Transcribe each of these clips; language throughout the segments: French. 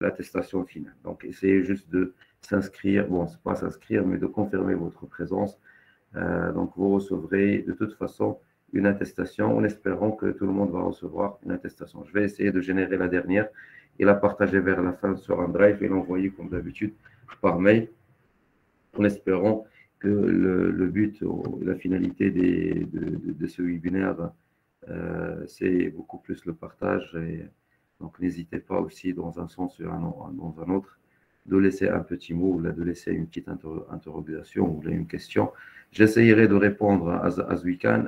l'attestation finale. Donc, essayez juste de s'inscrire, bon, c'est pas s'inscrire, mais de confirmer votre présence. Donc, vous recevrez de toute façon une attestation en espérant que tout le monde va recevoir une attestation. Je vais essayer de générer la dernière et la partager vers la fin sur un drive et l'envoyer comme d'habitude par mail en espérant que le but, la finalité de ce webinaire, c'est beaucoup plus le partage. Et donc, n'hésitez pas aussi dans un sens ou dans un autre de laisser un petit mot ou de laisser une petite interrogation ou une question. J'essayerai de répondre as I can.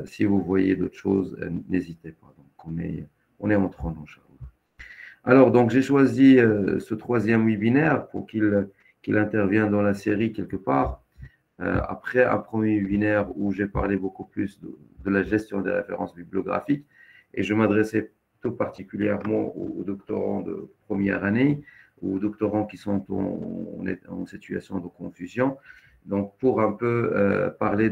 Si vous voyez d'autres choses, n'hésitez pas. Donc, on est entre nous. Alors, donc, j'ai choisi ce troisième webinaire pour qu'il intervienne dans la série quelque part. Après un premier webinaire où j'ai parlé beaucoup plus de la gestion des références bibliographiques et je m'adressais tout particulièrement aux doctorants de première année ou aux doctorants qui sont en situation de confusion. Donc, pour un peu parler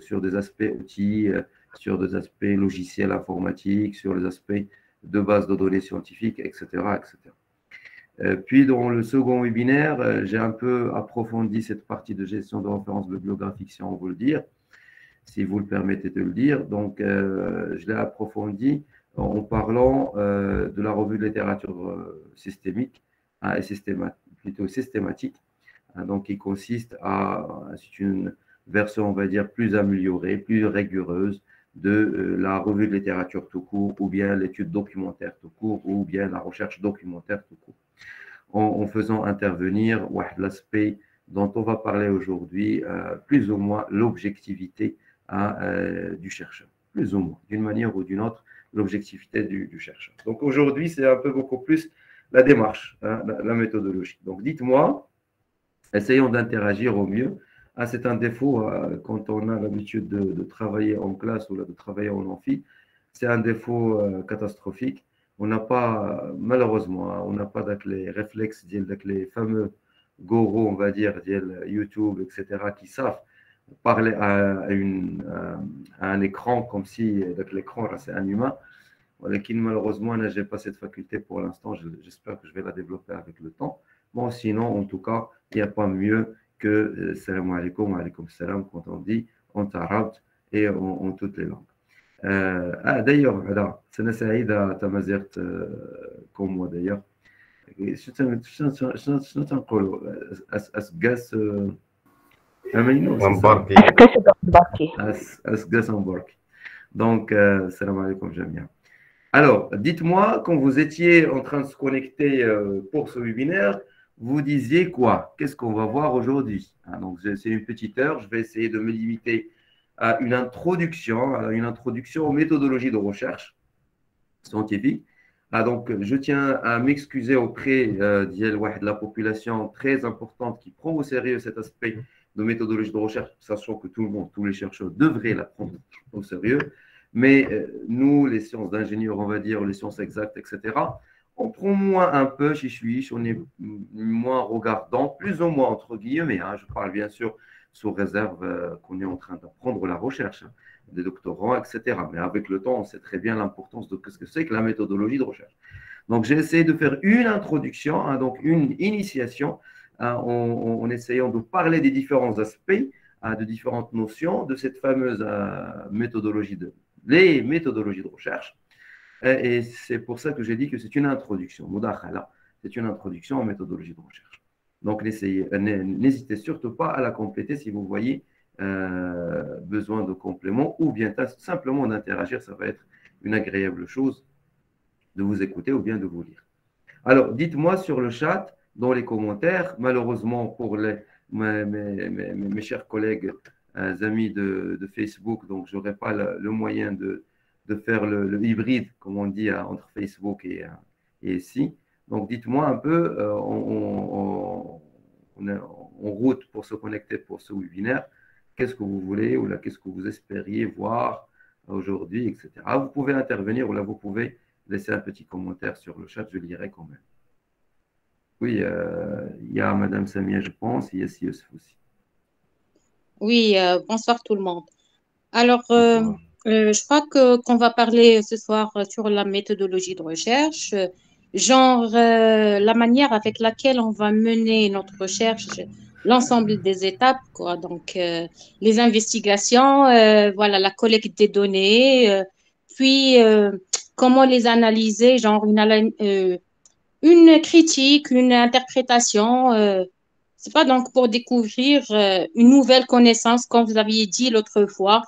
sur des aspects outils, sur des aspects logiciels informatiques, sur les aspects de base de données scientifiques, etc., etc. Puis, dans le second webinaire, j'ai un peu approfondi cette partie de gestion de références bibliographiques, si on veut le dire, si vous le permettez de le dire. Donc, je l'ai approfondi en parlant de la revue de littérature systémique et plutôt systématique, donc qui consiste c'est une version, on va dire, plus améliorée, plus rigoureuse de la revue de littérature tout court, ou bien l'étude documentaire tout court, ou bien la recherche documentaire tout court, en faisant intervenir l'aspect dont on va parler aujourd'hui, plus ou moins l'objectivité du chercheur, plus ou moins, d'une manière ou d'une autre, l'objectivité du chercheur. Donc aujourd'hui, c'est un peu beaucoup plus la démarche, la méthodologie. Donc dites-moi, essayons d'interagir au mieux. C'est un défaut quand on a l'habitude de travailler en classe ou de travailler en amphi. C'est un défaut catastrophique. On n'a pas, malheureusement, on n'a pas les réflexes, les fameux gourous, on va dire, YouTube, etc., qui savent parler à un écran comme si l'écran c'est un humain. Mais malheureusement, je n'ai pas cette faculté pour l'instant. J'espère que je vais la développer avec le temps. Bon, sinon, en tout cas, il n'y a pas mieux que salam alaikum, alaikum salam quand on dit en arabe et en toutes les langues. D'ailleurs, c'est Saïda Tamazirt comme moi d'ailleurs. شنو تنقولوا اسقاس امينو سي سا اسقاس مباركي donc salam alaikum jamia. Alors, dites-moi, quand vous étiez en train de se connecter pour ce webinaire, vous disiez quoi? Qu'est-ce qu'on va voir aujourd'hui? Donc, c'est une petite heure. Je vais essayer de me limiter à une introduction aux méthodologies de recherche scientifique. Donc, je tiens à m'excuser auprès de la population très importante qui prend au sérieux cet aspect de méthodologie de recherche, sachant que tout le monde, tous les chercheurs devraient la prendre au sérieux. Mais nous, les sciences d'ingénieurs, on va dire, les sciences exactes, etc., on prend moins un peu chichouiche, on est moins regardant, plus ou moins entre guillemets. Je parle bien sûr sous réserve qu'on est en train d'apprendre la recherche, des doctorants, etc. Mais avec le temps, on sait très bien l'importance de ce que c'est que la méthodologie de recherche. Donc, j'ai essayé de faire une introduction, donc une initiation, en essayant de parler des différents aspects, de différentes notions de cette fameuse méthodologie les méthodologies de recherche. Et c'est pour ça que j'ai dit que c'est une introduction. C'est une introduction en méthodologie de recherche. Donc, n'hésitez surtout pas à la compléter si vous voyez besoin de compléments ou bien simplement d'interagir. Ça va être une agréable chose de vous écouter ou bien de vous lire. Alors, dites-moi sur le chat, dans les commentaires, malheureusement pour mes chers collègues, amis de Facebook, donc je n'aurai pas le moyen de faire le hybride, comme on dit, entre Facebook et ici. Donc, dites-moi un peu en route pour se connecter pour ce webinaire, qu'est-ce que vous voulez ou là, qu'est-ce que vous espériez voir aujourd'hui, etc. Vous pouvez intervenir ou là, vous pouvez laisser un petit commentaire sur le chat, je lirai quand même. Oui, il y a Madame Samia, je pense, et il y a Youssef aussi. Oui, bonsoir tout le monde. Alors, Je crois que qu'on va parler ce soir sur la méthodologie de recherche, genre la manière avec laquelle on va mener notre recherche, l'ensemble des étapes, quoi. Donc, les investigations, voilà, la collecte des données, puis comment les analyser, genre une critique, une interprétation. C'est pas donc pour découvrir une nouvelle connaissance, comme vous aviez dit l'autre fois.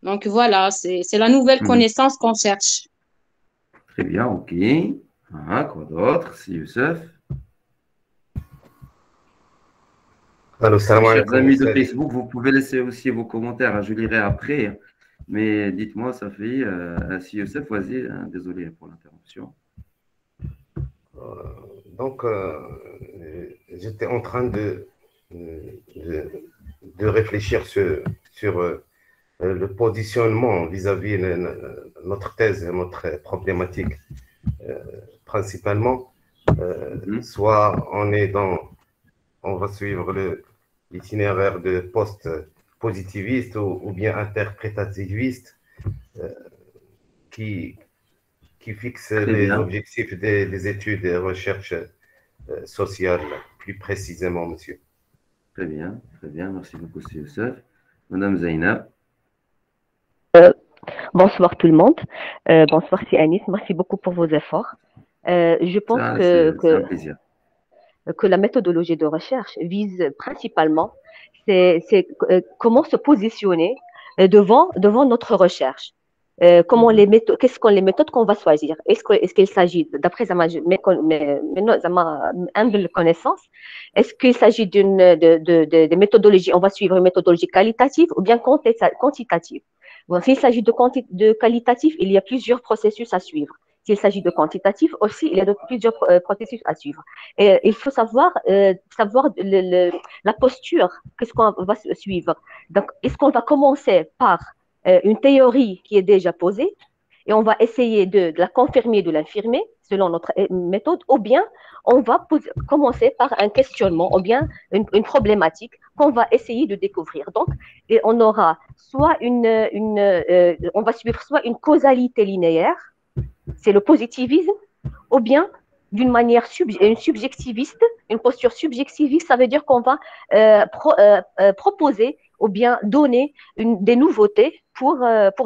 Donc voilà, c'est la nouvelle Mhm. connaissance qu'on cherche. Très bien, ok. Ah, quoi d'autre, si Youssef? Allô, salam Chers alaikum, amis de Youssef. Facebook, vous pouvez laisser aussi vos commentaires, hein, je lirai après. Mais dites-moi, ça fait, si Youssef, vas-y, hein, désolé pour l'interruption. Donc, j'étais en train de, de réfléchir sur le positionnement vis-à-vis de notre thèse, notre problématique. Principalement, Mhm. soit on va suivre l'itinéraire de post-positiviste ou bien interprétativiste euh, qui, qui fixe Très les bien, objectifs des études et recherches sociales, plus précisément, monsieur. très bien, très bien. Merci beaucoup, si Youssef. Madame Zainab, Euh, bonsoir tout le monde. Bonsoir c'est Anis. Merci beaucoup pour vos efforts. Je pense c'est un plaisir. que la méthodologie de recherche vise principalement comment se positionner devant notre recherche. Mhm. Qu'est-ce qu'on les méthodes qu'on va choisir? Est-ce qu'il s'agit, d'après ma humble connaissance, est-ce qu'il s'agit de méthodologie, on va suivre une méthodologie qualitative ou bien quantitative? Bon, s'il s'agit de qualitatif, il y a plusieurs processus à suivre. S'il s'agit de quantitatif aussi, il y a plusieurs processus à suivre. Et il faut savoir la posture, qu'est-ce qu'on va suivre. Donc, est-ce qu'on va commencer par une théorie qui est déjà posée et on va essayer de la confirmer, de l'infirmer selon notre méthode, ou bien on va commencer par un questionnement, ou bien une problématique qu'on va essayer de découvrir. Donc, et on aura soit on va suivre soit une causalité linéaire, c'est le positivisme, ou bien d'une manière une subjectiviste, une posture subjectiviste, ça veut dire qu'on va proposer ou bien donner des nouveautés pour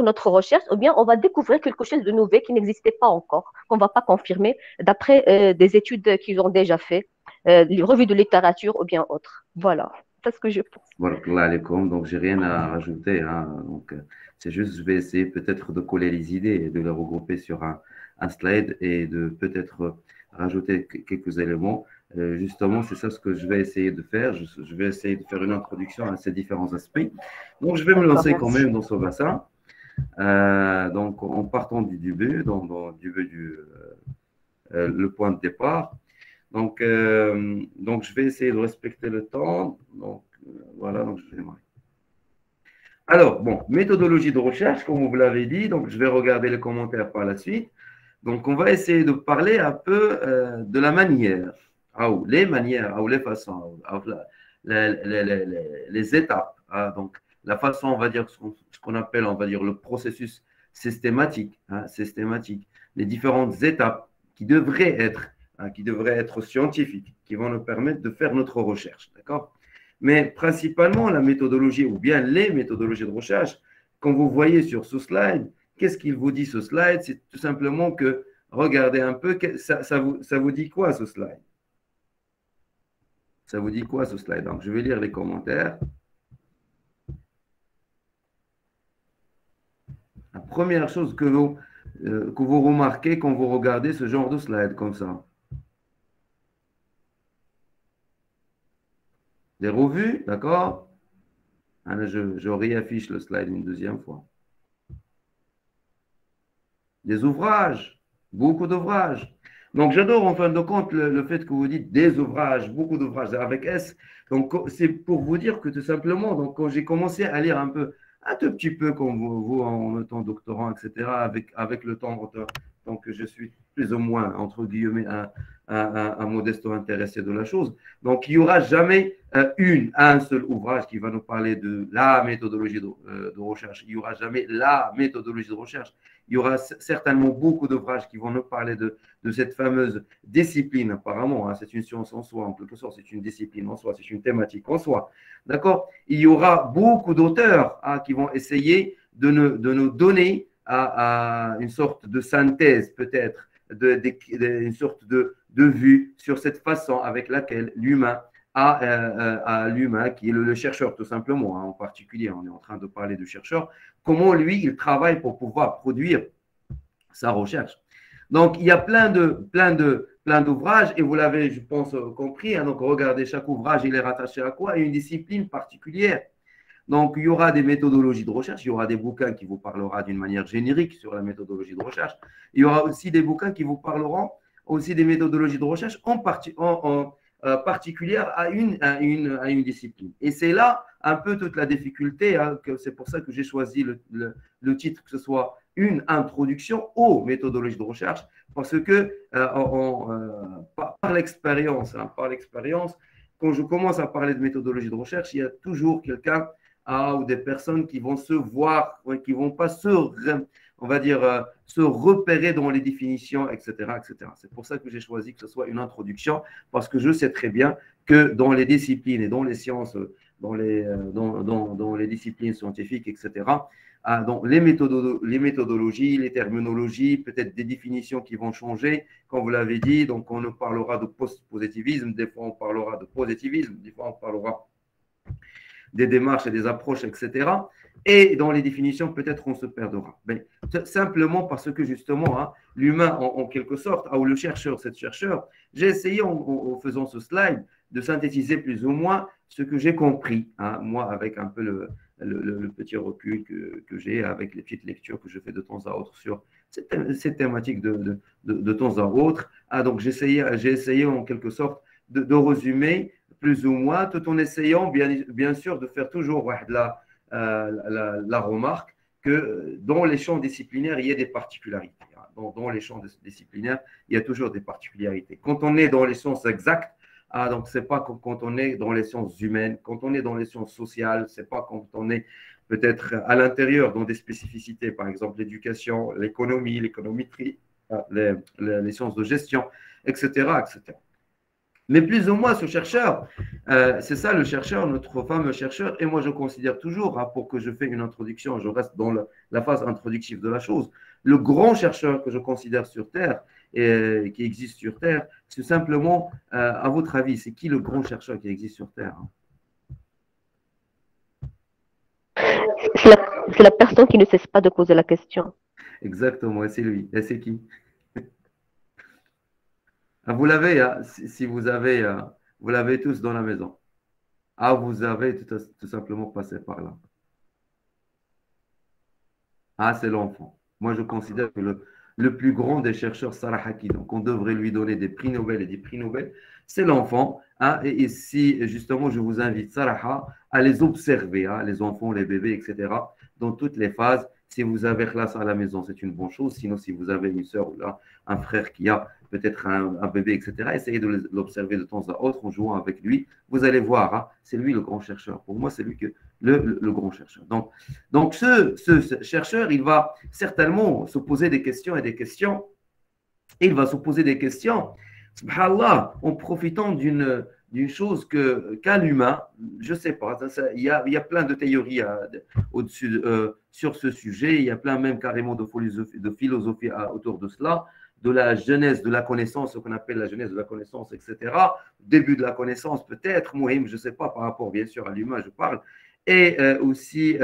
notre recherche, ou bien on va découvrir quelque chose de nouveau qui n'existait pas encore, qu'on ne va pas confirmer d'après des études qu'ils ont déjà fait, les revues de littérature ou bien autres. Voilà, c'est ce que je pense. Barakallah alaikum. Donc, j'ai rien à rajouter, hein. Donc, c'est juste, je vais essayer peut-être de coller les idées et de les regrouper sur un slide et de peut-être rajouter quelques éléments. Justement, c'est ça ce que je vais essayer de faire. Je vais essayer de faire une introduction à ces différents aspects. Donc, je vais me D'accord, lancer quand merci. même dans ce bassin. Donc, en partant du début, le point de départ. Donc, je vais essayer de respecter le temps. Donc, voilà, donc je vais démarrer. Alors, bon, méthodologie de recherche, comme vous l'avez dit, donc je vais regarder les commentaires par la suite. Donc, on va essayer de parler un peu de la manière, ou les manières, ou les façons, les étapes. Donc, la façon, on va dire, ce qu'on appelle, on va dire, le processus systématique, systématique, les différentes étapes qui devraient être scientifiques, qui vont nous permettre de faire notre recherche. D'accord? Mais principalement, la méthodologie ou bien les méthodologies de recherche, quand vous voyez sur ce slide, qu'est-ce qu'il vous dit ce slide? C'est tout simplement que regardez un peu, ça vous dit quoi ce slide? Ça vous dit quoi ce slide? Donc, je vais lire les commentaires. La première chose que vous remarquez quand vous regardez ce genre de slide comme ça. Des revues, d'accord? Je réaffiche le slide une deuxième fois. Des ouvrages, beaucoup d'ouvrages. Donc, j'adore en fin de compte le fait que vous dites des ouvrages, beaucoup d'ouvrages avec S. Donc, c'est pour vous dire que tout simplement, donc, quand j'ai commencé à lire un tout petit peu comme vous en étant doctorant, etc., avec le temps, donc je suis plus ou moins, entre guillemets, un modesto intéressé de la chose. Donc, il n'y aura jamais un seul ouvrage qui va nous parler de la méthodologie de recherche. Il n'y aura jamais la méthodologie de recherche. Il y aura certainement beaucoup d'ouvrages qui vont nous parler de cette fameuse discipline, apparemment. Hein, c'est une science en soi, en quelque sorte, c'est une discipline en soi, c'est une thématique en soi. D'accord? Il y aura beaucoup d'auteurs qui vont essayer de nous donner une sorte de synthèse, peut-être, une sorte de vue sur cette façon avec laquelle l'humain l'humain qui est le chercheur tout simplement, hein, en particulier, on est en train de parler du chercheur, comment lui, il travaille pour pouvoir produire sa recherche. Donc, il y a plein d'ouvrages, et vous l'avez, je pense, compris, hein, donc regardez, chaque ouvrage, il est rattaché à quoi? À une discipline particulière. Donc, il y aura des méthodologies de recherche, il y aura des bouquins qui vous parleront d'une manière générique sur la méthodologie de recherche. Il y aura aussi des bouquins qui vous parleront aussi des méthodologies de recherche particulière à une discipline. Et c'est là un peu toute la difficulté, hein, c'est pour ça que j'ai choisi le titre, que ce soit une introduction aux méthodologies de recherche, parce que par l'expérience, quand je commence à parler de méthodologie de recherche, il y a toujours quelqu'un ou des personnes qui vont se voir, qui ne vont pas on va dire, se repérer dans les définitions, etc., etc. C'est pour ça que j'ai choisi que ce soit une introduction, parce que je sais très bien que dans les disciplines et dans les sciences, dans les disciplines scientifiques, etc., donc les méthodologies, les terminologies, peut-être des définitions qui vont changer, comme vous l'avez dit, donc on parlera de post-positivisme, des fois on parlera de positivisme, des fois on parlera des démarches et des approches, etc. Et dans les définitions, peut-être on se perdra. Mais simplement parce que justement, hein, l'humain, en quelque sorte, ou le chercheur, cette chercheur, j'ai essayé en faisant ce slide de synthétiser plus ou moins ce que j'ai compris, hein, moi, avec un peu le petit recul que j'ai, avec les petites lectures que je fais de temps à autre sur ces thématiques de temps à autre. Donc, j'ai essayé en quelque sorte de résumer plus ou moins, tout en essayant bien sûr de faire toujours la remarque que dans les champs disciplinaires, il y a des particularités. Dans les champs disciplinaires, il y a toujours des particularités. Quand on est dans les sciences exactes, donc c'est pas quand on est dans les sciences humaines, quand on est dans les sciences sociales, c'est pas quand on est peut-être à l'intérieur dans des spécificités, par exemple l'éducation, l'économie, l'économétrie, les sciences de gestion, etc., etc. Mais plus ou moins, ce chercheur, c'est ça le chercheur, notre fameux chercheur, et moi je considère toujours, hein, pour que je fasse une introduction, je reste dans la phase introductive de la chose, le grand chercheur que je considère sur Terre, et qui existe sur Terre, c'est simplement, à votre avis, c'est qui le grand chercheur qui existe sur Terre, hein? C'est la personne qui ne cesse pas de poser la question. Exactement, et c'est lui. Et c'est qui? Vous l'avez, hein, si vous l'avez tous dans la maison. Vous avez tout simplement passé par là. C'est l'enfant. Moi, je considère que le plus grand des chercheurs, Salah Haki, donc on devrait lui donner des prix Nobel et des prix Nobel, c'est l'enfant. Et si justement, je vous invite, Salah, à les observer, les enfants, les bébés, etc., dans toutes les phases. Si vous avez classe à la maison, c'est une bonne chose. Sinon, si vous avez une soeur ou là, un frère qui a peut-être un bébé, etc., essayez de l'observer de temps à autre en jouant avec lui. Vous allez voir, c'est lui le grand chercheur. Pour moi, c'est lui le grand chercheur. Donc ce chercheur, il va certainement se poser des questions et des questions. Et il va se poser des questions, subhanallah, en profitant d'une chose qu'a l'humain, je ne sais pas, il y a plein de théories au-dessus sur ce sujet, il y a plein même carrément de philosophie autour de cela, de la genèse de la connaissance, ce qu'on appelle la genèse de la connaissance, etc. Début de la connaissance peut-être, Mohim, je ne sais pas, par rapport bien sûr à l'humain, je parle. Et aussi,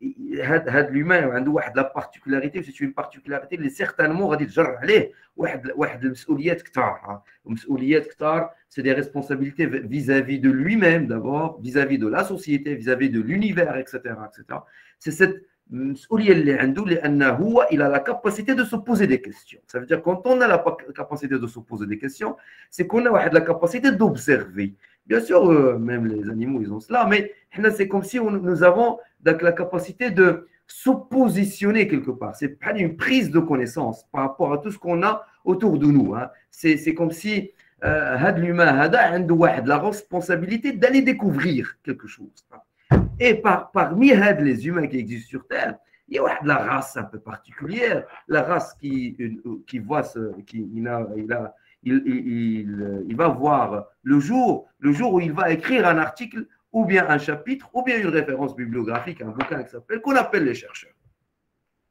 l'humain a la particularité, c'est une particularité اللي certainement غادي تجرب عليه واحد المسؤوليات كثار. المسؤوليات كثار, c'est des responsabilités vis-à-vis de lui-même d'abord, vis-à-vis de la société, vis-à-vis de l'univers, etc., etc. C'est cette مسؤولية اللي عنده لأنه هو il a la capacité de se poser des questions. Ça veut dire quand on a la capacité de se poser des questions, c'est qu'on a la capacité d'observer. Bien sûr, même les animaux, ils ont cela, mais c'est comme si nous avons la capacité de s'oppositionner quelque part. C'est pas une prise de connaissance par rapport à tout ce qu'on a autour de nous. Hein. C'est comme si l'humain a la responsabilité d'aller découvrir quelque chose. Et parmi les humains qui existent sur Terre, il y a la race un peu particulière, la race qui voit il va voir le jour où il va écrire un article ou bien un chapitre ou bien une référence bibliographique, un bouquin qu'on appelle les chercheurs.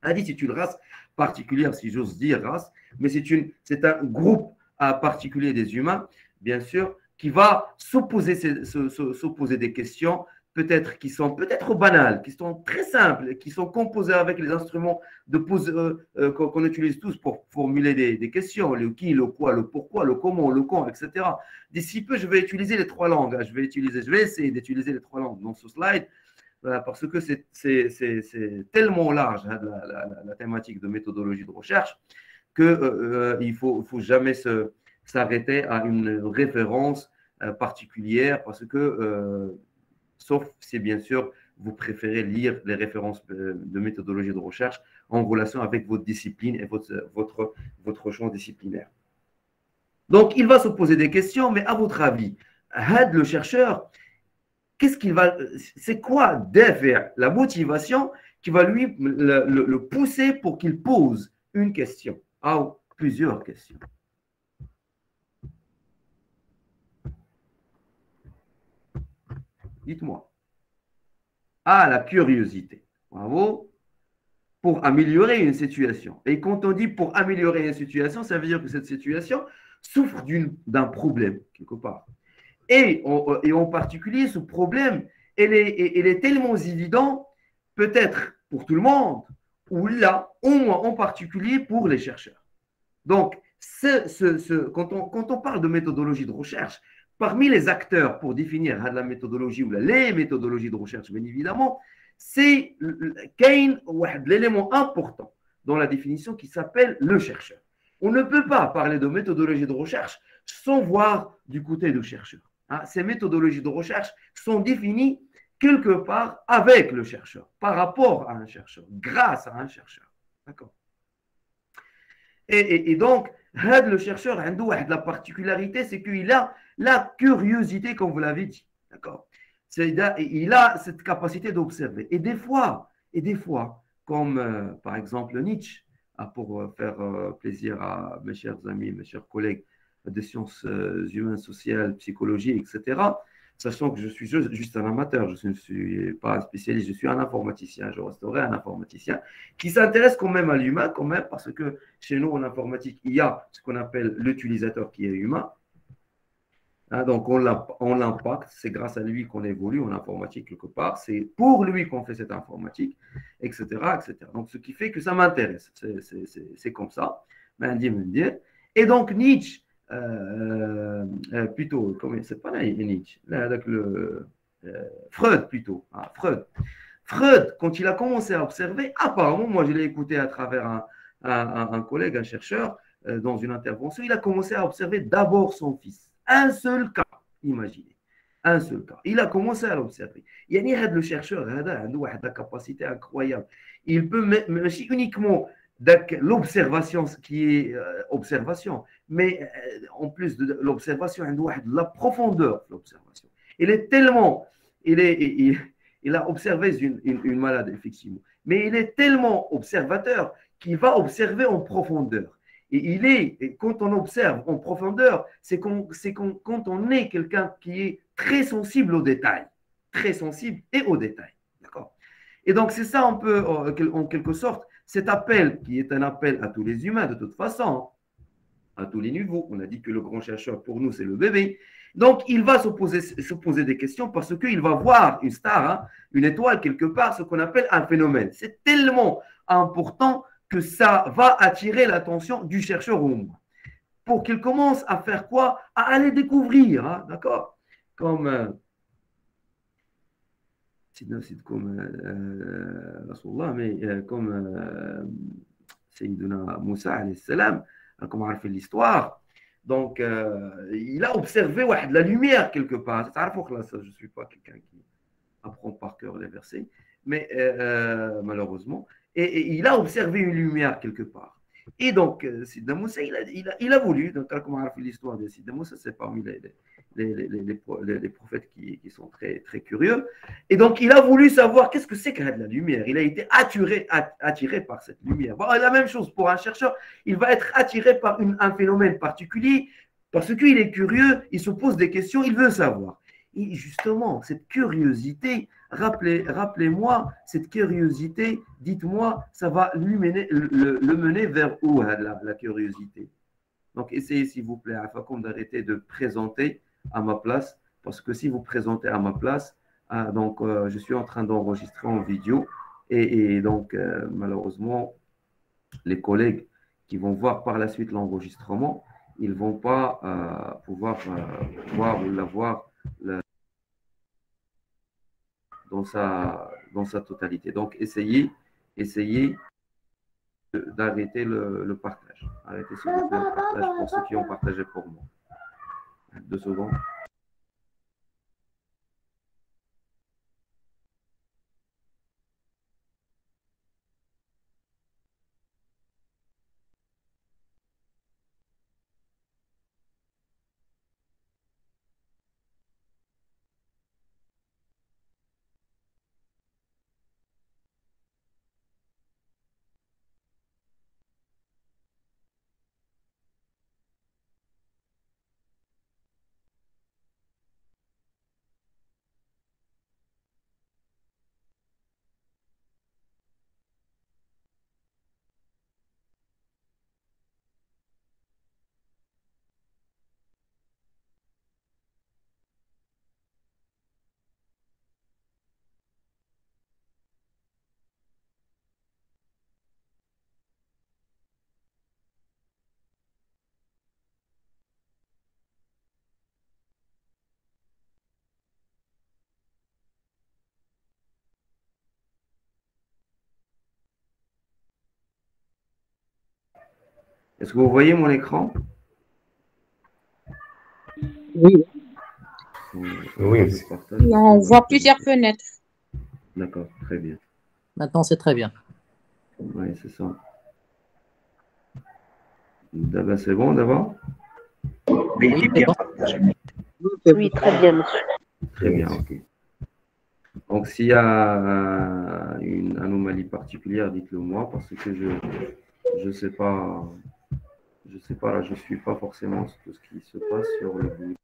C'est une race particulière, si j'ose dire race, mais c'est un groupe particulier des humains, bien sûr, qui va s'opposer des questions qui sont peut-être banales, qui sont très simples, qui sont composées avec les instruments qu'on utilise tous pour formuler des questions, le qui, le quoi, le pourquoi, le comment, le quand, etc. D'ici peu, je vais utiliser les trois langues. Je vais essayer d'utiliser les trois langues dans ce slide, parce que c'est tellement large, hein, la thématique de méthodologie de recherche, qu'il ne faut jamais s'arrêter à une référence particulière, parce que sauf si, bien sûr, vous préférez lire les références de méthodologie de recherche en relation avec votre discipline et votre champ disciplinaire. Donc, il va se poser des questions, mais à votre avis, le chercheur, c'est quoi derrière la motivation qui va lui le pousser pour qu'il pose une question ou plusieurs questions? Dites-moi. La curiosité. Bravo. Pour améliorer une situation. Et quand on dit pour améliorer une situation, ça veut dire que cette situation souffre d'un problème, quelque part. Et en particulier, ce problème, il est tellement évident, peut-être pour tout le monde, ou là, au moins en particulier pour les chercheurs. Donc, quand on parle de méthodologie de recherche, parmi les acteurs pour définir la méthodologie ou les méthodologies de recherche, bien évidemment, c'est l'élément important dans la définition qui s'appelle le chercheur. On ne peut pas parler de méthodologie de recherche sans voir du côté du chercheur. Ces méthodologies de recherche sont définies quelque part avec le chercheur, par rapport à un chercheur, grâce à un chercheur. D'accord. Et donc, le chercheur, la particularité, c'est qu'il a la curiosité, comme vous l'avez dit. D'accord. Il a cette capacité d'observer. Et des fois, comme par exemple Nietzsche, pour faire plaisir à mes chers amis, mes chers collègues des sciences humaines, sociales, psychologie, etc., sachant que je suis juste un amateur, je ne suis pas un spécialiste, je suis un informaticien, je resterai un informaticien qui s'intéresse quand même à l'humain, quand même, parce que chez nous, en informatique, il y a ce qu'on appelle l'utilisateur qui est humain. Donc, on l'impacte, c'est grâce à lui qu'on évolue en informatique quelque part, c'est pour lui qu'on fait cette informatique, etc., etc. Donc, ce qui fait que ça m'intéresse, c'est comme ça. Et donc, Nietzsche, plutôt, c'est pas Nietzsche, avec Freud plutôt. Freud, quand il a commencé à observer, apparemment, moi je l'ai écouté à travers un collègue, un chercheur, dans une intervention, il a commencé à observer d'abord son fils. Un seul cas, imaginez. Un seul cas. Il a commencé à l'observer. Le chercheur a une capacité incroyable. Il peut uniquement l'observation, ce qui est observation, mais en plus de l'observation, la profondeur de l'observation. Il a observé une malade, effectivement, mais il est tellement observateur qu'il va observer en profondeur. Et quand on observe en profondeur, c'est quand on est quelqu'un qui est très sensible aux détails, très sensible et aux détails. D'accord. Et donc, c'est ça un peu, en quelque sorte, cet appel qui est un appel à tous les humains, de toute façon, à tous les niveaux. On a dit que le grand chercheur, pour nous, c'est le bébé. Donc, il va se poser des questions parce qu'il va voir une star, une étoile quelque part, ce qu'on appelle un phénomène. C'est tellement important que ça va attirer l'attention du chercheur au moins. Pour qu'il commence à faire quoi? À aller découvrir, d'accord? Comme Sayyidina Moussa alayhi salam, comme on a fait l'histoire. Donc, il a observé la lumière quelque part. Je ne suis pas quelqu'un qui apprend par cœur les versets, mais malheureusement, et il a observé une lumière quelque part. Et donc, Sidna Moussa, il a voulu, donc, comme on a fait l'histoire de Sidna Moussa, c'est parmi les prophètes qui sont très, très curieux. Et donc, il a voulu savoir qu'est-ce que c'est que la lumière. Il a été attiré par cette lumière. Bon, la même chose pour un chercheur, il va être attiré par un phénomène particulier parce qu'il est curieux, il se pose des questions, il veut savoir. Et justement, cette curiosité, rappelez-moi, cette curiosité, dites-moi, ça va le mener vers où, la curiosité? Donc, essayez, s'il vous plaît, Afakoum, d'arrêter de présenter à ma place, parce que si vous présentez à ma place, donc, je suis en train d'enregistrer en vidéo, et donc, malheureusement, les collègues qui vont voir par la suite l'enregistrement, ils ne vont pas pouvoir voir ou l'avoir dans sa totalité. Donc, essayez d'arrêter le partage. Arrêtez s'il vous plaît le partage pour ceux qui ont partagé pour moi. 2 secondes. Est-ce que vous voyez mon écran? Oui. Oui. On voit plusieurs fenêtres. D'accord, très bien. Maintenant, c'est très bien. Oui, c'est ça. D'abord, c'est bon d'abord? Oui, Oui, bien bon. partagé. Oui, très bien, monsieur. Très bien, ok. Donc, s'il y a une anomalie particulière, dites-le moi, parce que je sais pas, là, je suis pas forcément tout ce qui se passe sur le bout.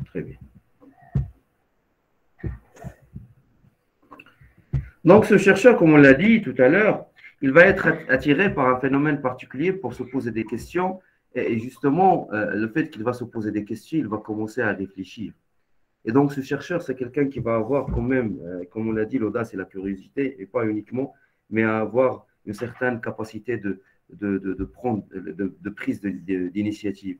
Très bien. Donc, ce chercheur, comme on l'a dit tout à l'heure, il va être attiré par un phénomène particulier pour se poser des questions. Et justement, le fait qu'il va se poser des questions, il va commencer à réfléchir. Et donc, ce chercheur, c'est quelqu'un qui va avoir quand même, comme on l'a dit, l'audace et la curiosité, et pas uniquement, mais à avoir une certaine capacité de prise d'initiative.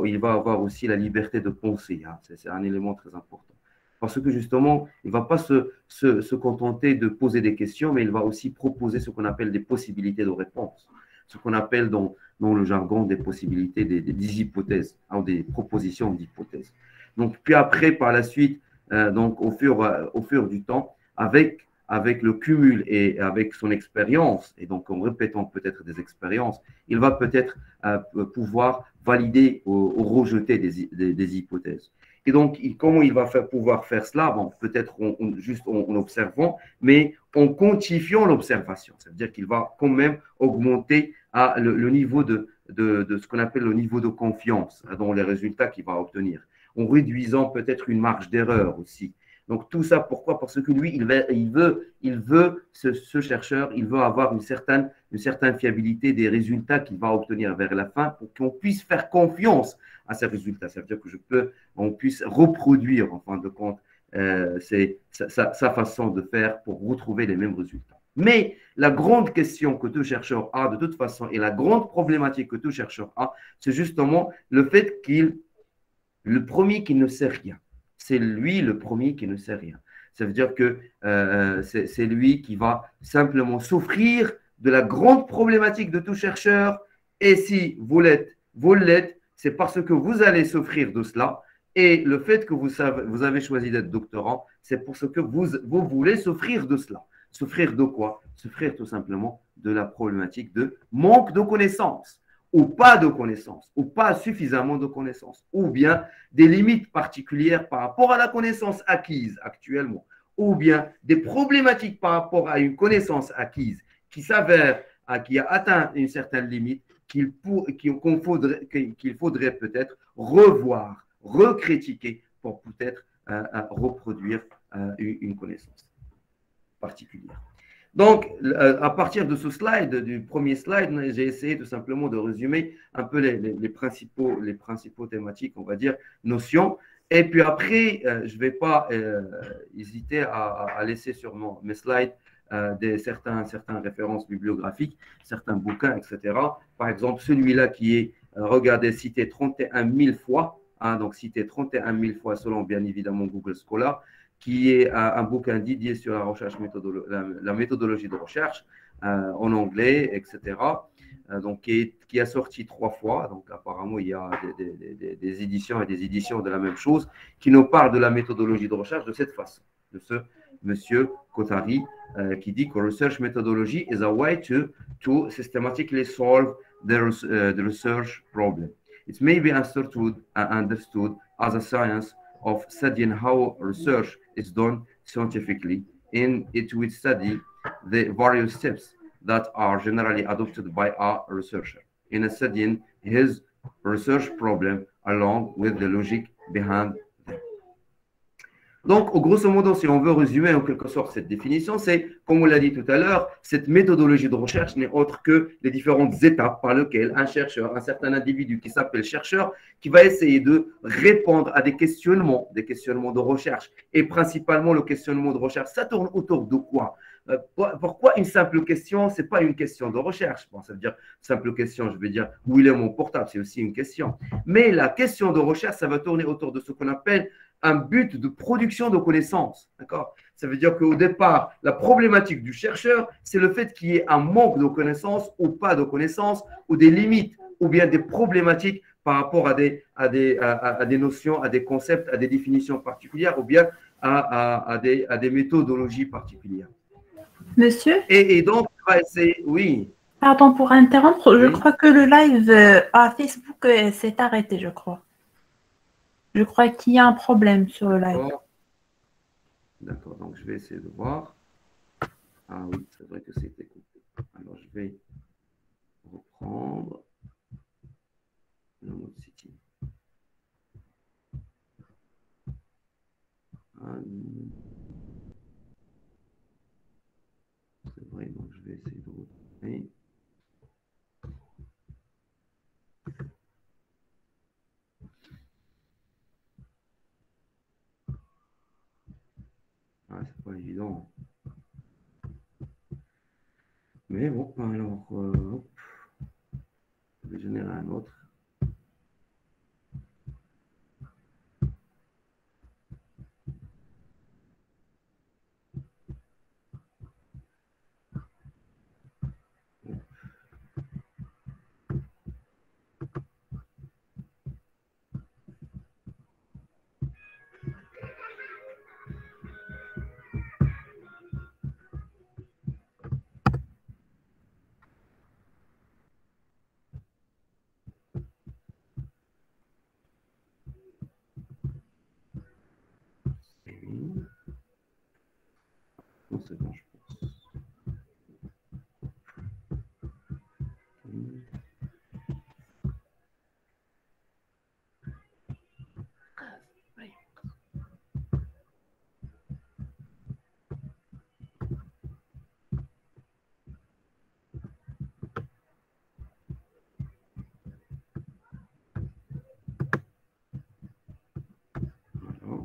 Il va avoir aussi la liberté de penser. Hein. C'est un élément très important. Parce que justement, il ne va pas se contenter de poser des questions, mais il va aussi proposer ce qu'on appelle des possibilités de réponse. Ce qu'on appelle dans le jargon des possibilités, des hypothèses, hein, des propositions d'hypothèses. Donc, puis après, par la suite, donc au fur du temps, avec le cumul et avec son expérience, et donc en répétant peut-être des expériences, il va peut-être pouvoir valider ou rejeter des hypothèses. Et donc, comment il va pouvoir faire cela? Bon, peut-être juste en observant, mais en quantifiant l'observation. Ça veut dire qu'il va quand même augmenter le niveau de ce qu'on appelle le niveau de confiance dans les résultats qu'il va obtenir, en réduisant peut-être une marge d'erreur aussi. Donc, tout ça, pourquoi? Parce que lui, ce chercheur, il veut avoir une certaine fiabilité des résultats qu'il va obtenir vers la fin pour qu'on puisse faire confiance à ces résultats. Ça veut dire on puisse reproduire, en fin de compte, sa façon de faire pour retrouver les mêmes résultats. Mais la grande question que tout chercheur a de toute façon, et la grande problématique que tout chercheur a, c'est justement le fait le premier qui ne sait rien. C'est lui le premier qui ne sait rien. Ça veut dire que c'est lui qui va simplement souffrir de la grande problématique de tout chercheur. Et si vous l'êtes, c'est parce que vous allez souffrir de cela. Et le fait que vous avez choisi d'être doctorant, c'est parce que vous voulez souffrir de cela. Souffrir de quoi? Souffrir tout simplement de la problématique de manque de connaissances, ou pas de connaissances, ou pas suffisamment de connaissances, ou bien des limites particulières par rapport à la connaissance acquise actuellement, ou bien des problématiques par rapport à une connaissance acquise qui s'avère, qui a atteint une certaine limite, qu'il faudrait peut-être revoir, recritiquer pour peut-être reproduire une connaissance particulière. Donc, à partir de ce slide, du premier slide, j'ai essayé tout simplement de résumer un peu les principaux thématiques, on va dire, notions. Et puis après, je ne vais pas hésiter à laisser sur mes slides certaines références bibliographiques, certains bouquins, etc. Par exemple, celui-là qui est regardé, cité 31 000 fois, hein, donc cité 31 000 fois selon bien évidemment Google Scholar, qui est un bouquin dédié sur la recherche la méthodologie de recherche en anglais, etc. Donc, qui a sorti 3 fois. Donc, apparemment, il y a des éditions et des éditions de la même chose qui nous parlent de la méthodologie de recherche de cette façon, de ce monsieur Kothari qui dit que research methodology is a way to systematically solve the research problem. It may be understood as a science of studying how research is done scientifically. In it, we study the various steps that are generally adopted by a researcher in studying his research problem along with the logic behind them. Donc, grosso modo, si on veut résumer en quelque sorte cette définition, c'est, comme on l'a dit tout à l'heure, cette méthodologie de recherche n'est autre que les différentes étapes par lesquelles un chercheur, un certain individu qui s'appelle chercheur, qui va essayer de répondre à des questionnements de recherche. Et principalement, le questionnement de recherche, ça tourne autour de quoi? Pourquoi une simple question? Ce n'est pas une question de recherche. Bon, ça veut dire simple question, je vais dire où il est mon portable, c'est aussi une question. Mais la question de recherche, ça va tourner autour de ce qu'on appelle un but de production de connaissances. D'accord? Ça veut dire qu'au départ, la problématique du chercheur, c'est le fait qu'il y ait un manque de connaissances ou pas de connaissances, ou des limites, ou bien des problématiques par rapport à des notions, à des concepts, à des définitions particulières, ou bien à des méthodologies particulières. Monsieur? Et donc, on va essayer, oui. Pardon pour interrompre, Oui. je crois que le live à Facebook s'est arrêté, je crois. Je crois qu'il y a un problème sur le live. D'accord, donc je vais essayer de voir. Ah oui, c'est vrai que c'était coupé. Alors, je vais reprendre le mode City. C'est vrai, donc je vais essayer de retrouver. Ah, c'est pas évident. Mais bon, alors, je vais générer un autre. c'est bon, je pense. Voilà.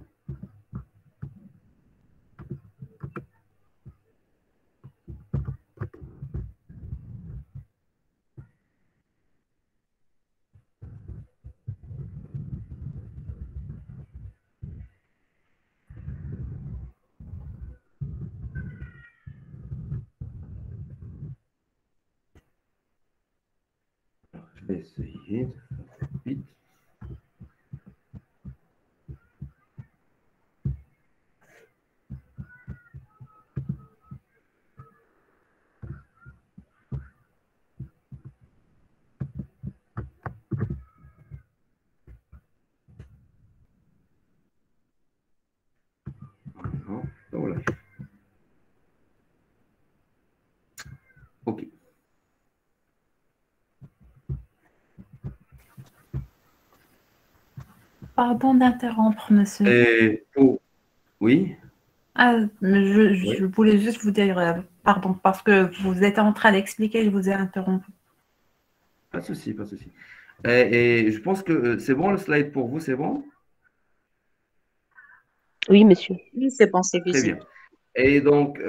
Alors, je vais essayer de faire vite. Voilà. Voilà. OK. Pardon d'interrompre, monsieur. Et oui, Ah, mais je oui, voulais juste vous dire pardon, parce que vous êtes en train d'expliquer, je vous ai interrompu. pas de souci, pas de souci. Et je pense que c'est bon le slide pour vous, c'est bon? Oui, monsieur. Oui, c'est bon, c'est Très visible. bien. Et donc,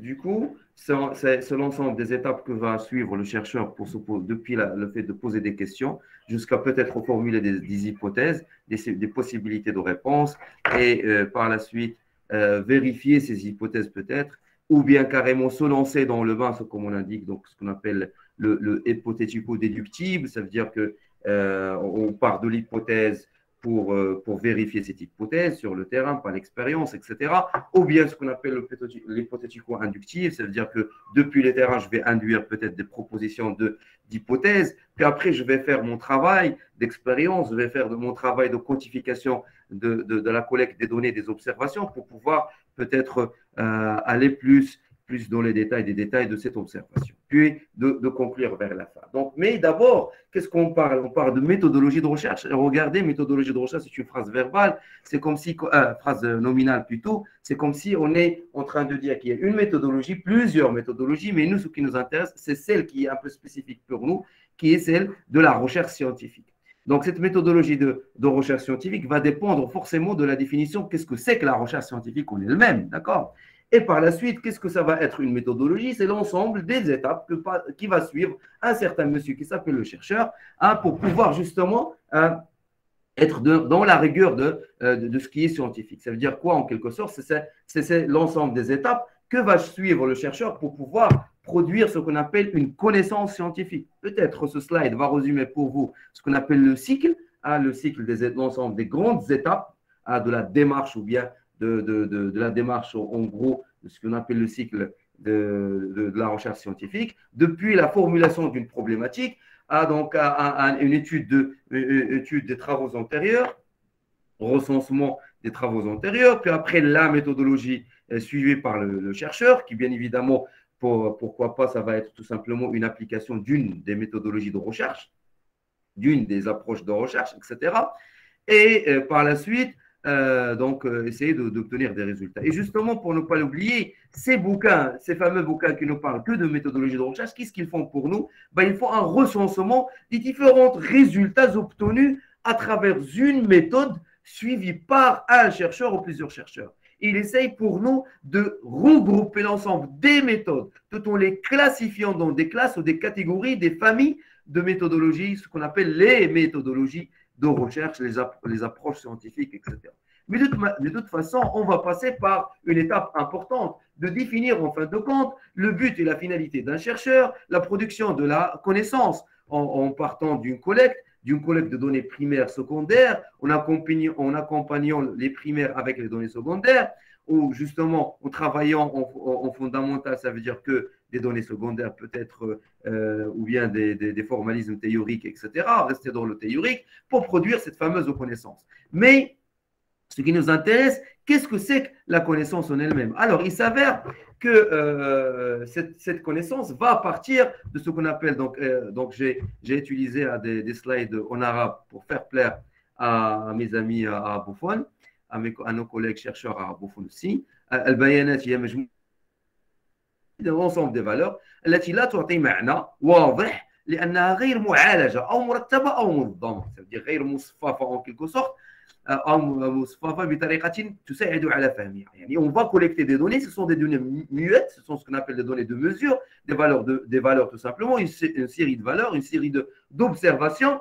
du coup, c'est l'ensemble des étapes que va suivre le chercheur pour depuis le fait de poser des questions jusqu'à peut-être formuler des hypothèses, des possibilités de réponse et par la suite vérifier ces hypothèses peut-être ou bien carrément se lancer dans le bain, comme on indique, donc ce qu'on appelle le hypothético-déductible, ça veut dire que on part de l'hypothèse pour vérifier cette hypothèse sur le terrain, par l'expérience, etc. Ou bien ce qu'on appelle l'hypothético-inductif, ça veut dire que depuis le terrain, je vais induire peut-être des propositions d'hypothèses, puis après, je vais faire mon travail d'expérience, je vais faire mon travail de quantification de la collecte des données, des observations, pour pouvoir peut-être aller plus dans les détails des détails de cette observation, puis de conclure vers la fin. Donc, mais d'abord, qu'est-ce qu'on parle? On parle de méthodologie de recherche. Regardez, méthodologie de recherche, c'est une phrase verbale, c'est comme si, phrase nominale plutôt, c'est comme si on est en train de dire qu'il y a une méthodologie, plusieurs méthodologies, mais nous, ce qui nous intéresse, c'est celle qui est un peu spécifique pour nous, qui est celle de la recherche scientifique. Donc, cette méthodologie de recherche scientifique va dépendre forcément de la définition qu'est-ce que c'est que la recherche scientifique en elle-même, d'accord? Et par la suite, qu'est-ce que ça va être une méthodologie? C'est l'ensemble des étapes qui va suivre un certain monsieur qui s'appelle le chercheur pour pouvoir justement être dans la rigueur de ce qui est scientifique. Ça veut dire quoi en quelque sorte? C'est l'ensemble des étapes que va suivre le chercheur pour pouvoir produire ce qu'on appelle une connaissance scientifique. Peut-être ce slide va résumer pour vous ce qu'on appelle le cycle de l'ensemble des grandes étapes de la démarche ou bien de la démarche, en gros, de ce qu'on appelle le cycle de la recherche scientifique, depuis la formulation d'une problématique à une étude des travaux antérieurs, recensement des travaux antérieurs, puis après la méthodologie suivie par le chercheur, qui bien évidemment, pourquoi pas, ça va être tout simplement une application d'une des méthodologies de recherche, d'une des approches de recherche, etc. Et par la suite, essayer d'obtenir des résultats. Et justement, pour ne pas l'oublier, ces bouquins, ces fameux bouquins qui ne parlent que de méthodologie de recherche, qu'est-ce qu'ils font pour nous? Ils font un recensement des différents résultats obtenus à travers une méthode suivie par un chercheur ou plusieurs chercheurs. Il essaye pour nous de regrouper l'ensemble des méthodes, tout en les classifiant dans des classes ou des catégories, des familles de méthodologies, ce qu'on appelle les méthodologies de recherche, les approches scientifiques, etc. Mais de toute façon, on va passer par une étape importante de définir en fin de compte le but et la finalité d'un chercheur, la production de la connaissance en partant d'une collecte de données primaires, secondaires, en accompagnant les primaires avec les données secondaires, ou justement en travaillant en fondamental, ça veut dire que des données secondaires peut-être ou bien des formalismes théoriques, etc., rester dans le théorique pour produire cette fameuse connaissance. Mais ce qui nous intéresse, qu'est-ce que c'est que la connaissance en elle-même? Alors, il s'avère que cette connaissance va partir de ce qu'on appelle, donc j'ai utilisé des slides en arabe pour faire plaire à mes amis arabophones, à nos collègues chercheurs arabophones aussi. البيانات هي مجموعة l'ensemble des valeurs التي لا تعطي معنى واضح لأنها غير معالجة أو مرتبة أو منظمة، c'est-à-dire غير مصففة en quelque sorte أو مصففة بطريقة تساعد على فهمها. يعني on va collecter des données, ce sont des données muettes, ce sont ce qu'on appelle des données de mesure, des valeurs tout simplement, une série de valeurs, une série d'observations.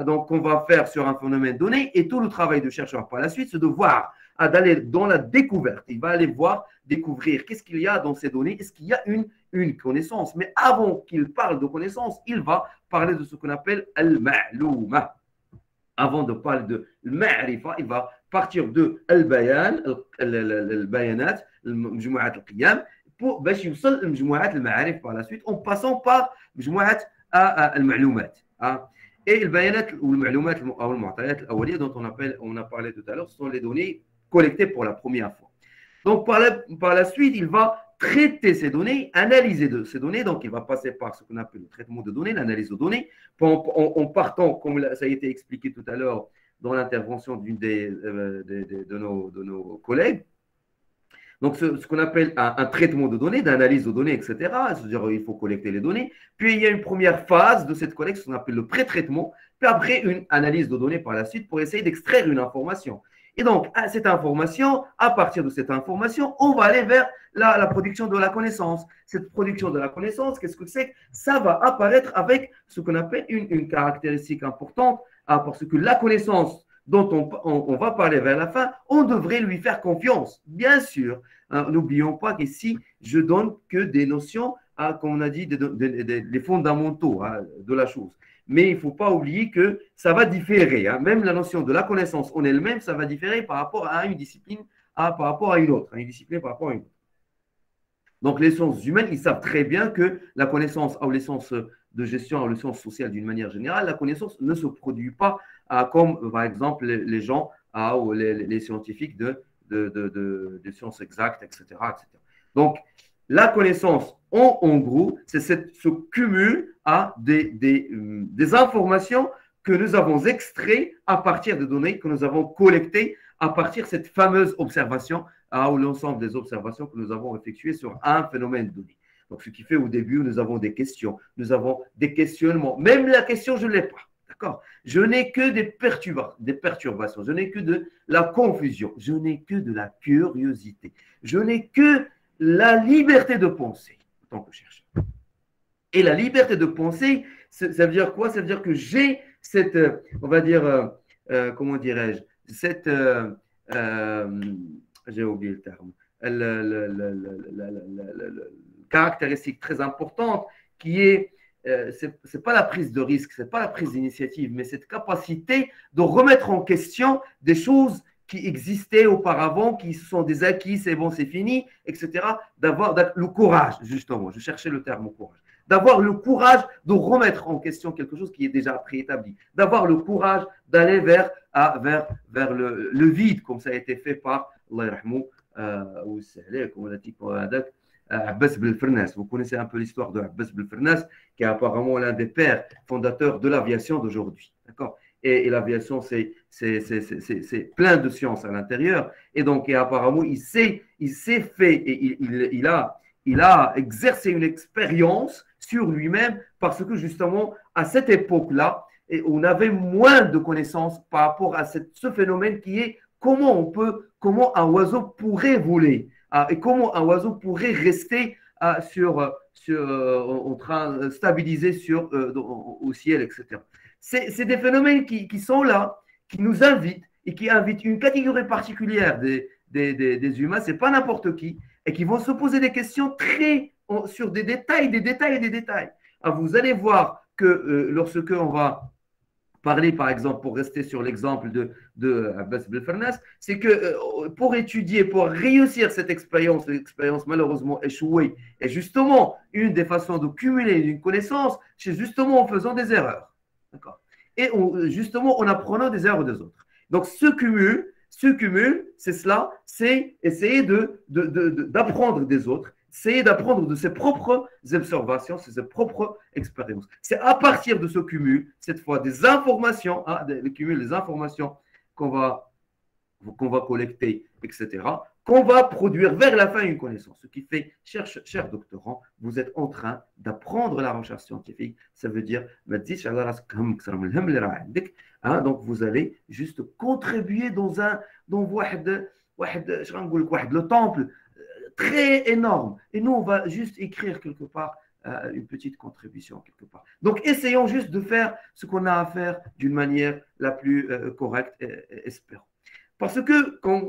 Donc, on va faire sur un phénomène donné et tout le travail du chercheur par la suite, c'est de voir, d'aller dans la découverte. Il va aller voir, découvrir qu'est-ce qu'il y a dans ces données, est-ce qu'il y a une connaissance. Mais avant qu'il parle de connaissance, il va parler de ce qu'on appelle al-ma'louma. Avant de parler de al-ma'rifa, il va partir de al-bayan, al-bayanat, al-mjmou'at al-qiyam, pour باش يوصل لمجموعات المعارف par la suite, en passant par مجموعات al-ma'loumat. Et le bayanat ou le ma'loumat ou le mu'tayat al-awwaliya dont on a parlé tout à l'heure, ce sont les données collectées pour la première fois. Donc, par la suite, il va traiter ces données, analyser ces données. Donc, il va passer par ce qu'on appelle le traitement de données, l'analyse de données, en partant, comme ça a été expliqué tout à l'heure dans l'intervention d'une de nos collègues. Donc, ce qu'on appelle un traitement de données, d'analyse de données, etc. C'est-à-dire il faut collecter les données. Puis, il y a une première phase de cette collecte, ce qu'on appelle le pré-traitement. Puis après, une analyse de données par la suite pour essayer d'extraire une information. Et donc, cette information, à partir de cette information, on va aller vers la production de la connaissance. Cette production de la connaissance, qu'est-ce que c'est? Ça va apparaître avec ce qu'on appelle une caractéristique importante, parce que la connaissance dont on va parler vers la fin, on devrait lui faire confiance. Bien sûr, n'oublions pas qu'ici, je donne que des notions, comme on a dit, les fondamentaux de la chose. Mais il ne faut pas oublier que ça va différer. Même la notion de la connaissance en elle-même, ça va différer par rapport à une discipline, par rapport à une autre. Une discipline par rapport à une autre. Donc, les sciences humaines, ils savent très bien que la connaissance, ou les sciences de gestion, ou les sciences sociales d'une manière générale, la connaissance ne se produit pas comme, par exemple, les gens ou les scientifiques de sciences exactes, etc., etc. Donc, la connaissance, en gros, c'est ce cumul des informations que nous avons extraites à partir des données que nous avons collectées à partir de cette fameuse observation ou l'ensemble des observations que nous avons effectuées sur un phénomène donné. Donc, ce qui fait au début, nous avons des questions, nous avons des questionnements. Même la question, je ne l'ai pas. D'accord? Je n'ai que des perturbations, je n'ai que de la confusion, je n'ai que de la curiosité, je n'ai que la liberté de penser en tant que chercheur. Et la liberté de penser, ça veut dire quoi? Ça veut dire que j'ai cette, on va dire, comment dirais-je, cette, j'ai oublié le terme, caractéristique très importante qui est, c'est pas la prise de risque, c'est pas la prise d'initiative, mais cette capacité de remettre en question des choses qui existaient auparavant, qui sont des acquis, c'est bon, c'est fini, etc. D'avoir le courage, justement, je cherchais le terme courage, d'avoir le courage de remettre en question quelque chose qui est déjà préétabli, d'avoir le courage d'aller vers le vide, comme ça a été fait par Allah yarhamou, comme on a dit pour Abbas Belfernas. Vous connaissez un peu l'histoire de Abbas Belfernas, qui est apparemment l'un des pères fondateurs de l'aviation d'aujourd'hui. D'accord? Et l'aviation, c'est plein de sciences à l'intérieur. Et donc, apparemment, il s'est fait, et il a exercé une expérience sur lui-même parce que justement, à cette époque-là, on avait moins de connaissances par rapport à ce phénomène qui est comment un oiseau pourrait voler et comment un oiseau pourrait rester en train stabilisé au ciel, etc. C'est des phénomènes qui sont là, qui nous invitent et qui invitent une catégorie particulière des humains, ce n'est pas n'importe qui, et qui vont se poser des questions sur des détails. Vous allez voir que lorsque on va parler, par exemple, pour rester sur l'exemple de Abbas Belfernas, c'est que pour étudier, pour réussir cette expérience, l'expérience malheureusement échouée, est justement une des façons de cumuler une connaissance, c'est justement en faisant des erreurs. D'accord? Et justement en apprenant des erreurs des autres. Donc, ce cumul, Ce cumul, c'est cela, c'est essayer d'apprendre des autres, essayer d'apprendre de ses propres observations, ses propres expériences. C'est à partir de ce cumul, cette fois des informations, le cumul des informations qu'on va collecter, etc., qu'on va produire vers la fin une connaissance. Ce qui fait, cher doctorant, vous êtes en train d'apprendre la recherche scientifique. Ça veut dire, donc vous allez juste contribuer dans le temple très énorme. Et nous, on va juste écrire quelque part une petite contribution quelque part. Donc, essayons juste de faire ce qu'on a à faire d'une manière la plus correcte, espérons. Parce que, comme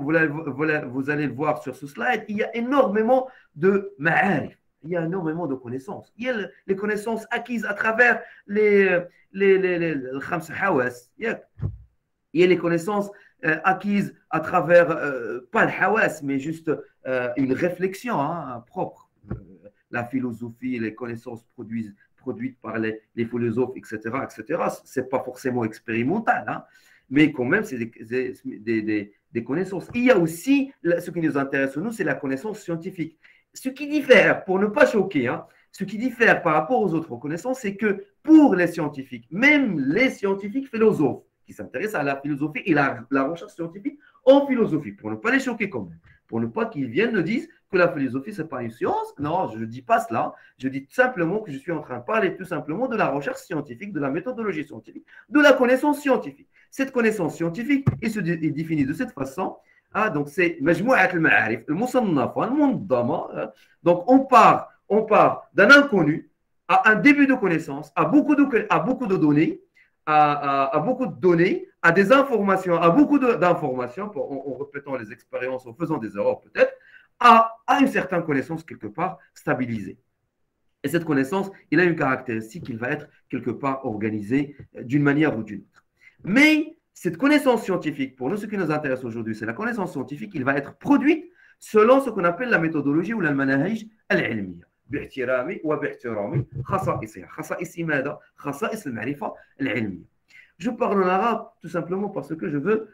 vous allez le voir sur ce slide, il y a énormément de ma'arif, il y a énormément de connaissances. Il y a les connaissances acquises à travers les khams hawas. Il y a les connaissances acquises à travers, pas le hawas, mais juste une réflexion propre. La philosophie, les connaissances produites par les philosophes, etc., etc. Ce n'est pas forcément expérimental, mais quand même, c'est des connaissances. Il y a aussi, ce qui nous intéresse, nous, c'est la connaissance scientifique. Ce qui diffère, pour ne pas choquer, ce qui diffère par rapport aux autres connaissances, c'est que pour les scientifiques, même les scientifiques philosophes, qui s'intéressent à la philosophie et la recherche scientifique en philosophie, pour ne pas les choquer quand même, pour ne pas qu'ils viennent nous dire que la philosophie, ce n'est pas une science. Non, je ne dis pas cela. Je dis simplement que je suis en train de parler tout simplement de la recherche scientifique, de la méthodologie scientifique, de la connaissance scientifique. Cette connaissance scientifique est définie de cette façon. Donc, c'est majmou'at al-ma'arif, al-musannafa, al-mundammah. Donc, on part d'un inconnu à un début de connaissance, à beaucoup de données, à beaucoup de données, à des informations, à beaucoup d'informations, en répétant les expériences, en faisant des erreurs peut-être, à une certaine connaissance quelque part stabilisée. Et cette connaissance, il a une caractéristique, il va être quelque part organisé d'une manière ou d'une autre. Mais cette connaissance scientifique, pour nous, ce qui nous intéresse aujourd'hui, c'est la connaissance scientifique, il va être produite selon ce qu'on appelle la méthodologie ou la manahij al-ilmiya. باحترامي وباحترامي خصائصها خصائص ماذا؟ خصائص المعرفة العلمية. Je parle en arabe tout simplement parce que je veux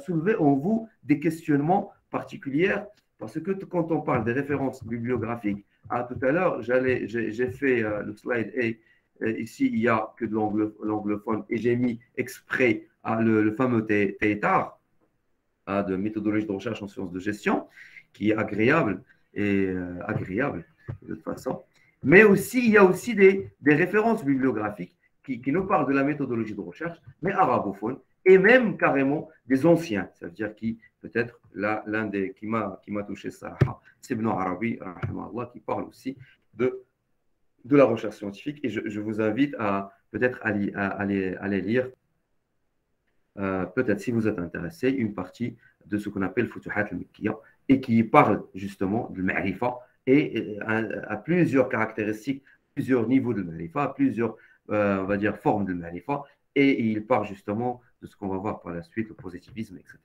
soulever en vous des questionnements particuliers, parce que quand on parle des références bibliographiques, tout à l'heure, j'ai fait le slide et ici, il n'y a que de l'anglophone et j'ai mis exprès le fameux TETAR de méthodologie de recherche en sciences de gestion, qui est agréable et agréable de toute façon. Mais aussi, il y a aussi des références bibliographiques qui nous parlent de la méthodologie de recherche, mais arabophone, et même carrément des anciens. Ça veut dire qui, peut-être, l'un des qui m'a touché ça, c'est Ibn Arabi, qui parle aussi de la recherche scientifique. Et je vous invite à peut-être à les lire, peut-être si vous êtes intéressé, une partie de ce qu'on appelle Futuhat al-Mikkiya, et qui parle justement de Ma'rifa, et à plusieurs caractéristiques, plusieurs niveaux de Ma'rifa, plusieurs, on va dire, formes de Ma'rifa, et il parle justement de ce qu'on va voir par la suite, le positivisme, etc.,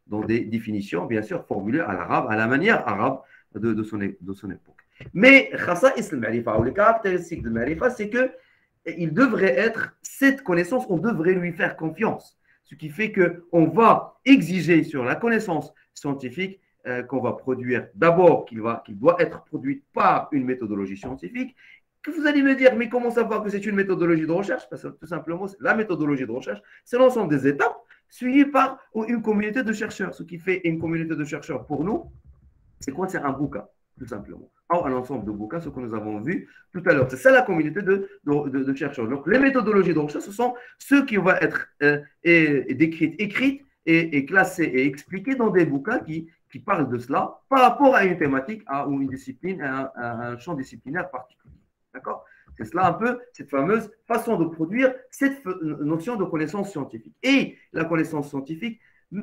dans des définitions, bien sûr, formulées à l'arabe, à la manière arabe de son époque. Mais khasa'is al-Ma'rifa, ou les caractéristiques de Ma'rifa, c'est qu'il devrait être, cette connaissance, on devrait lui faire confiance. Ce qui fait qu'on va exiger sur la connaissance scientifique qu'on va produire, d'abord qu'il doit être produite par une méthodologie scientifique, que vous allez me dire, mais comment savoir que c'est une méthodologie de recherche? Parce que tout simplement, la méthodologie de recherche, c'est l'ensemble des étapes suivies par une communauté de chercheurs. Ce qui fait une communauté de chercheurs pour nous, c'est quoi? C'est un bouquin, tout simplement. Or, un ensemble de bouquins, ce que nous avons vu tout à l'heure. C'est ça la communauté de chercheurs. Donc, les méthodologies de recherche, ce sont ceux qui vont être écrites et classées et expliquées dans des bouquins qui parlent de cela par rapport à une thématique, ou une discipline, à un champ disciplinaire particulier. D'accord? C'est cela un peu, cette fameuse façon de produire cette notion de connaissance scientifique. Et la connaissance scientifique,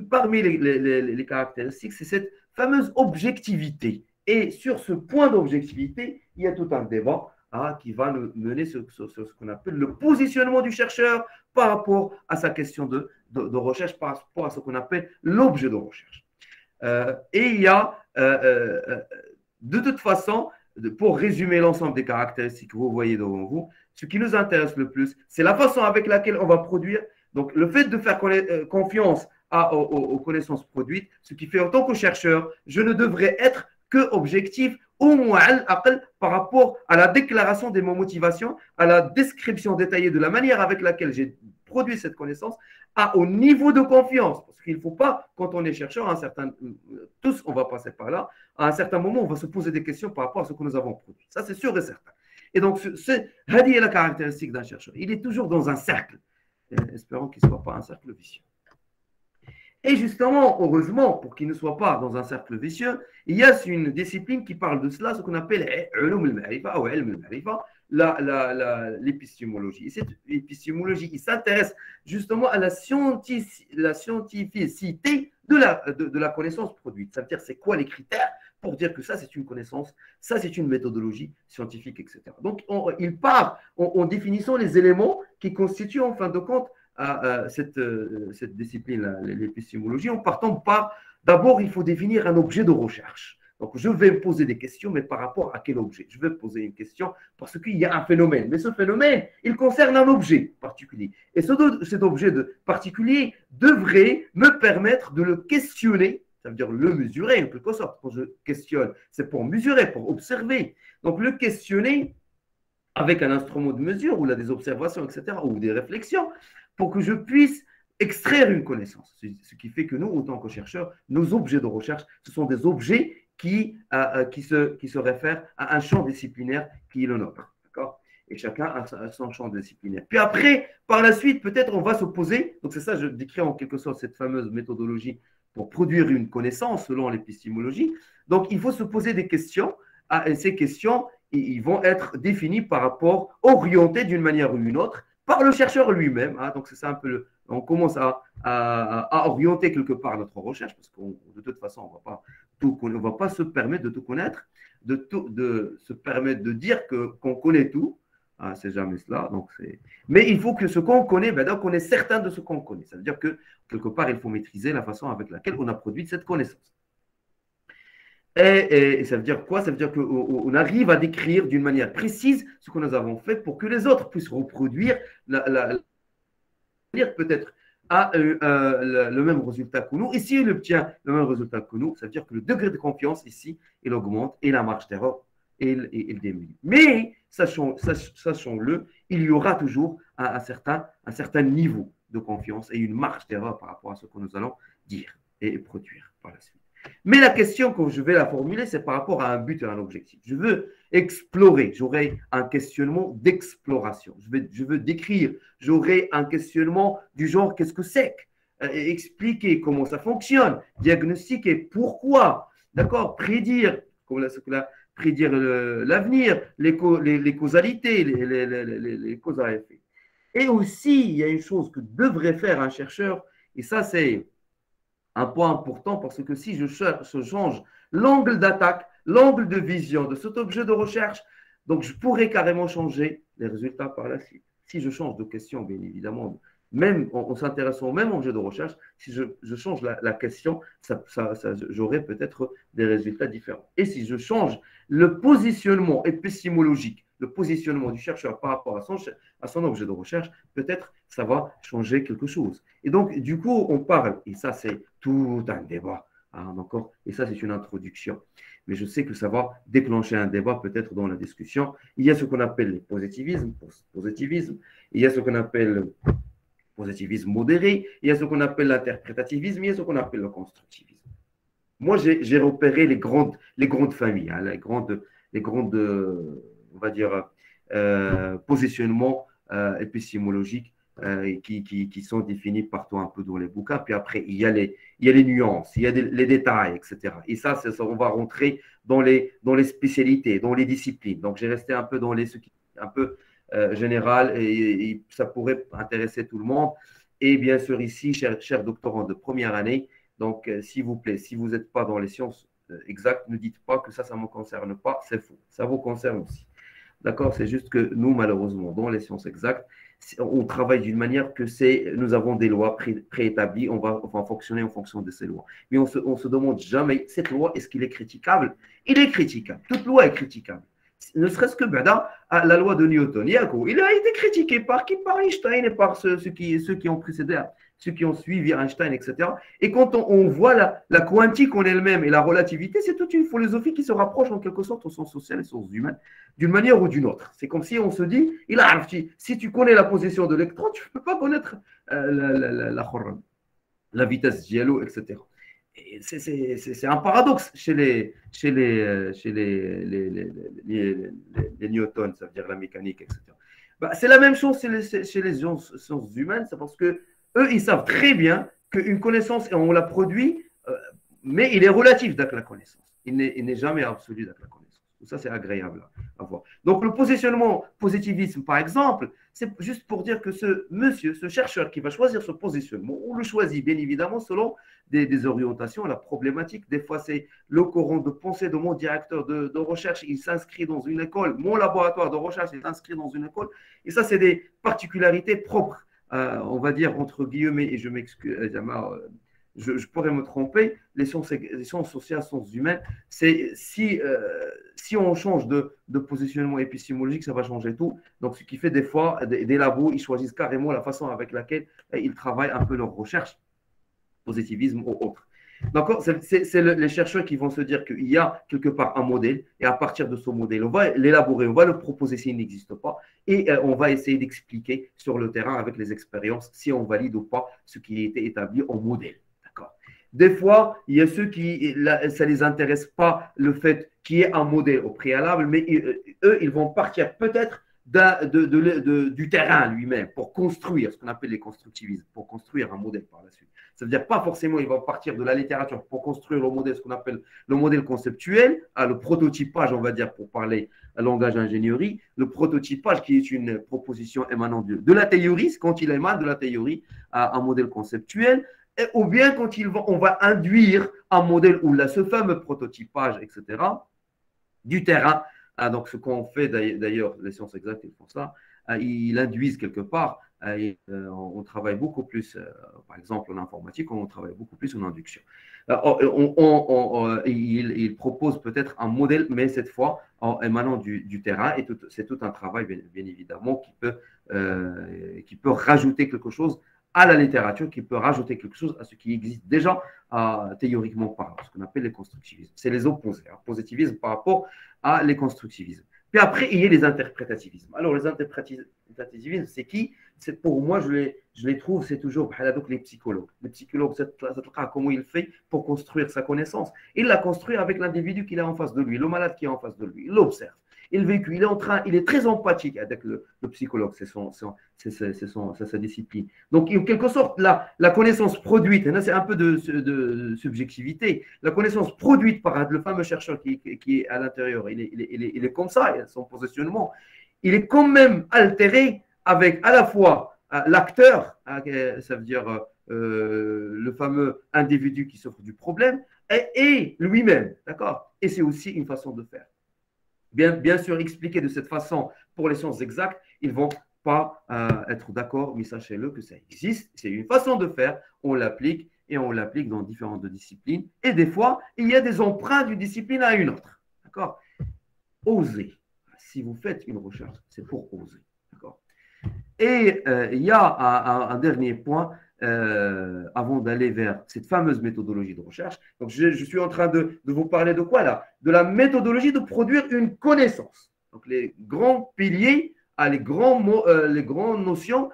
parmi les caractéristiques, c'est cette fameuse objectivité. Et sur ce point d'objectivité, il y a tout un débat qui va nous mener sur ce qu'on appelle le positionnement du chercheur par rapport à sa question de recherche, par rapport à ce qu'on appelle l'objet de recherche. Et il y a, de toute façon, pour résumer l'ensemble des caractéristiques que vous voyez devant vous, ce qui nous intéresse le plus, c'est la façon avec laquelle on va produire. Donc, le fait de faire confiance aux connaissances produites, ce qui fait en tant que chercheur, je ne devrais être que objectif au moins par rapport à la déclaration de mes motivations, à la description détaillée de la manière avec laquelle j'ai produit cette connaissance, au niveau de confiance. Parce qu'il ne faut pas, quand on est chercheur, tous on va passer par là, à un certain moment, on va se poser des questions par rapport à ce que nous avons produit. Ça, c'est sûr et certain. Et donc, c'est la caractéristique d'un chercheur. Il est toujours dans un cercle. Espérons qu'il ne soit pas un cercle vicieux. Et justement, heureusement, pour qu'il ne soit pas dans un cercle vicieux, il y a une discipline qui parle de cela, ce qu'on appelle l'épistémologie. Et cette épistémologie, il s'intéresse justement à la scientificité de la connaissance produite. Ça veut dire, c'est quoi les critères pour dire que ça, c'est une connaissance, ça, c'est une méthodologie scientifique, etc. Donc, il part en définissant les éléments qui constituent, en fin de compte, cette discipline, l'épistémologie, en partant par, d'abord, il faut définir un objet de recherche. Donc, je vais me poser des questions, mais par rapport à quel objet? Je vais poser une question parce qu'il y a un phénomène. Mais ce phénomène, il concerne un objet particulier. Et cet objet particulier devrait me permettre de le questionner, ça veut dire le mesurer en quelque sorte. Quand je questionne, c'est pour mesurer, pour observer. Donc, le questionner avec un instrument de mesure, ou là, des observations, etc., ou des réflexions, pour que je puisse extraire une connaissance. Ce qui fait que nous, en tant que chercheurs, nos objets de recherche, ce sont des objets qui se réfèrent à un champ disciplinaire qui est le nôtre. D'accord? Et chacun a son champ disciplinaire. Puis après, par la suite, peut-être on va se poser, donc c'est ça, je décris en quelque sorte cette fameuse méthodologie pour produire une connaissance selon l'épistémologie. Donc, il faut se poser des questions, et ces questions, ils vont être définis par rapport, orientés d'une manière ou d'une autre, par le chercheur lui-même. Donc, c'est ça un peu on commence à orienter quelque part notre recherche, parce que de toute façon, on ne va pas se permettre de tout connaître, de se permettre de dire qu'on connaît tout. C'est jamais cela. Mais il faut que ce qu'on connaît, donc on est certain de ce qu'on connaît. Ça veut dire que, quelque part, il faut maîtriser la façon avec laquelle on a produit cette connaissance. Et ça veut dire quoi? Ça veut dire qu'on arrive à décrire d'une manière précise ce que nous avons fait pour que les autres puissent reproduire, peut-être le même résultat que nous. Et si il obtient le même résultat que nous, ça veut dire que le degré de confiance ici, il augmente et la marge d'erreur, il diminue. Mais, sachons-le, il y aura toujours un certain niveau de confiance et une marge d'erreur par rapport à ce que nous allons dire et produire par la suite. Mais la question que je vais la formuler, c'est par rapport à un but et à un objectif. Je veux explorer, j'aurai un questionnement d'exploration. Je veux décrire, j'aurai un questionnement du genre qu'est-ce que c'est, expliquer comment ça fonctionne, diagnostiquer pourquoi, d'accord, prédire, prédire l'avenir, les causalités, les causes à effet. Et aussi, il y a une chose que devrait faire un chercheur, et ça c'est un point important parce que si je change l'angle d'attaque, l'angle de vision de cet objet de recherche, donc je pourrais carrément changer les résultats par la suite. Si je change de question, bien évidemment, même en s'intéressant au même objet de recherche, si je change la question, j'aurai peut-être des résultats différents. Et si je change le positionnement épistémologique, le positionnement du chercheur par rapport à son objet de recherche, peut-être ça va changer quelque chose. Et donc, du coup, on parle, et ça, c'est tout un débat, d'accord, et ça, c'est une introduction. Mais je sais que ça va déclencher un débat peut-être dans la discussion. Il y a ce qu'on appelle le positivisme, il y a ce qu'on appelle le positivisme modéré, il y a ce qu'on appelle l'interprétativisme, il y a ce qu'on appelle le constructivisme. Moi, j'ai repéré les grandes familles, les grandes on va dire, positionnements épistémologiques qui sont définis partout un peu dans les bouquins. Puis après, il y a les nuances, il y a les détails, etc. Et ça, on va rentrer dans les spécialités, dans les disciplines. Donc, j'ai resté un peu dans ce qui est un peu général et ça pourrait intéresser tout le monde. Et bien sûr, ici, chers doctorants de première année, donc, s'il vous plaît, si vous n'êtes pas dans les sciences exactes, ne dites pas que ça ne me concerne pas, c'est faux. Ça vous concerne aussi. D'accord? C'est juste que nous, malheureusement, dans les sciences exactes, on travaille d'une manière que nous avons des lois préétablies, on va fonctionner en fonction de ces lois. Mais on se demande jamais, cette loi, est-ce qu'il est critiquable? Il est critiquable. Toute loi est critiquable. Ne serait-ce que la loi de Newton. Il a été critiqué par qui? Par Einstein et par ceux qui ont précédé, ceux qui ont suivi Einstein, etc. Et quand on voit la quantique en elle-même et la relativité, c'est toute une philosophie qui se rapproche en quelque sorte au sens social et au sens humain, d'une manière ou d'une autre. C'est comme si on se dit, si tu connais la position de l'électron, tu ne peux pas connaître la vitesse dialo, etc. C'est un paradoxe chez les Newton, ça veut dire la mécanique, etc. C'est la même chose chez les sciences humaines, c'est parce que eux, ils savent très bien qu'une connaissance, on la produit, mais il est relatif avec la connaissance. Il n'est jamais absolu avec la connaissance. Ça, c'est agréable à voir. Donc, le positionnement positivisme, par exemple, c'est juste pour dire que ce monsieur, ce chercheur qui va choisir ce positionnement, on le choisit bien évidemment selon des orientations, la problématique. Des fois, c'est le courant de pensée de mon directeur de recherche, il s'inscrit dans une école, mon laboratoire de recherche, il s'inscrit dans une école. Et ça, c'est des particularités propres, on va dire, entre guillemets, et je m'excuse, je pourrais me tromper, les sciences sociales, les sciences humaines, c'est si on change de positionnement épistémologique, ça va changer tout. Donc, ce qui fait des fois, des labos, ils choisissent carrément la façon avec laquelle ils travaillent un peu leur recherche, positivisme ou autre. D'accord? C'est les chercheurs qui vont se dire qu'il y a quelque part un modèle, et à partir de ce modèle, on va l'élaborer, on va le proposer s'il n'existe pas, et on va essayer d'expliquer sur le terrain avec les expériences si on valide ou pas ce qui a été établi en modèle. Des fois, il y a ceux qui, ça ne les intéresse pas le fait qu'il y ait un modèle au préalable, mais eux, ils vont partir peut-être du terrain lui-même pour construire ce qu'on appelle les constructivismes, pour construire un modèle par la suite. Ça veut dire pas forcément ils vont partir de la littérature pour construire le modèle, ce qu'on appelle le modèle conceptuel, le prototypage, on va dire, pour parler un langage ingénierie, le prototypage qui est une proposition émanant de la théorie, quand il émane de la théorie à un modèle conceptuel, ou bien quand on va induire un modèle où là, ce fameux prototypage, etc., du terrain, donc ce qu'on fait d'ailleurs, les sciences exactes, ils font ça, ils induisent quelque part, on travaille beaucoup plus, par exemple en informatique, on travaille beaucoup plus en induction. Ils proposent peut-être un modèle, mais cette fois en émanant du terrain, et c'est tout un travail, bien évidemment, qui peut rajouter quelque chose à la littérature, qui peut rajouter quelque chose à ce qui existe déjà théoriquement parlant, ce qu'on appelle les constructivismes. C'est les opposés, positivisme par rapport à les constructivismes. Puis après, il y a les interprétativismes. Alors, les interprétativismes, c'est qui? C'est pour moi, je les trouve, c'est toujours les psychologues. Les psychologues, comment il fait pour construire sa connaissance? Il la construit avec l'individu qu'il a en face de lui, le malade qui est en face de lui. Il l'observe. Il vécu, il est très empathique avec le psychologue, c'est sa discipline. Donc, en quelque sorte, la connaissance produite, c'est un peu de subjectivité, la connaissance produite par le fameux chercheur qui est à l'intérieur, il est comme ça, son positionnement, il est quand même altéré avec à la fois l'acteur, ça veut dire le fameux individu qui souffre du problème, et lui-même, d'accord? Et c'est aussi une façon de faire. Bien sûr, expliqué de cette façon pour les sciences exactes, ils ne vont pas être d'accord, mais sachez-le que ça existe. C'est une façon de faire, on l'applique et on l'applique dans différentes disciplines. Et des fois, il y a des emprunts d'une discipline à une autre. D'accord? Oser. Si vous faites une recherche, c'est pour oser. D'accord? Et il y a un dernier point. Avant d'aller vers cette fameuse méthodologie de recherche. Donc, je suis en train de vous parler de quoi là? De la méthodologie de produire une connaissance. Donc, les grands piliers, les grandes notions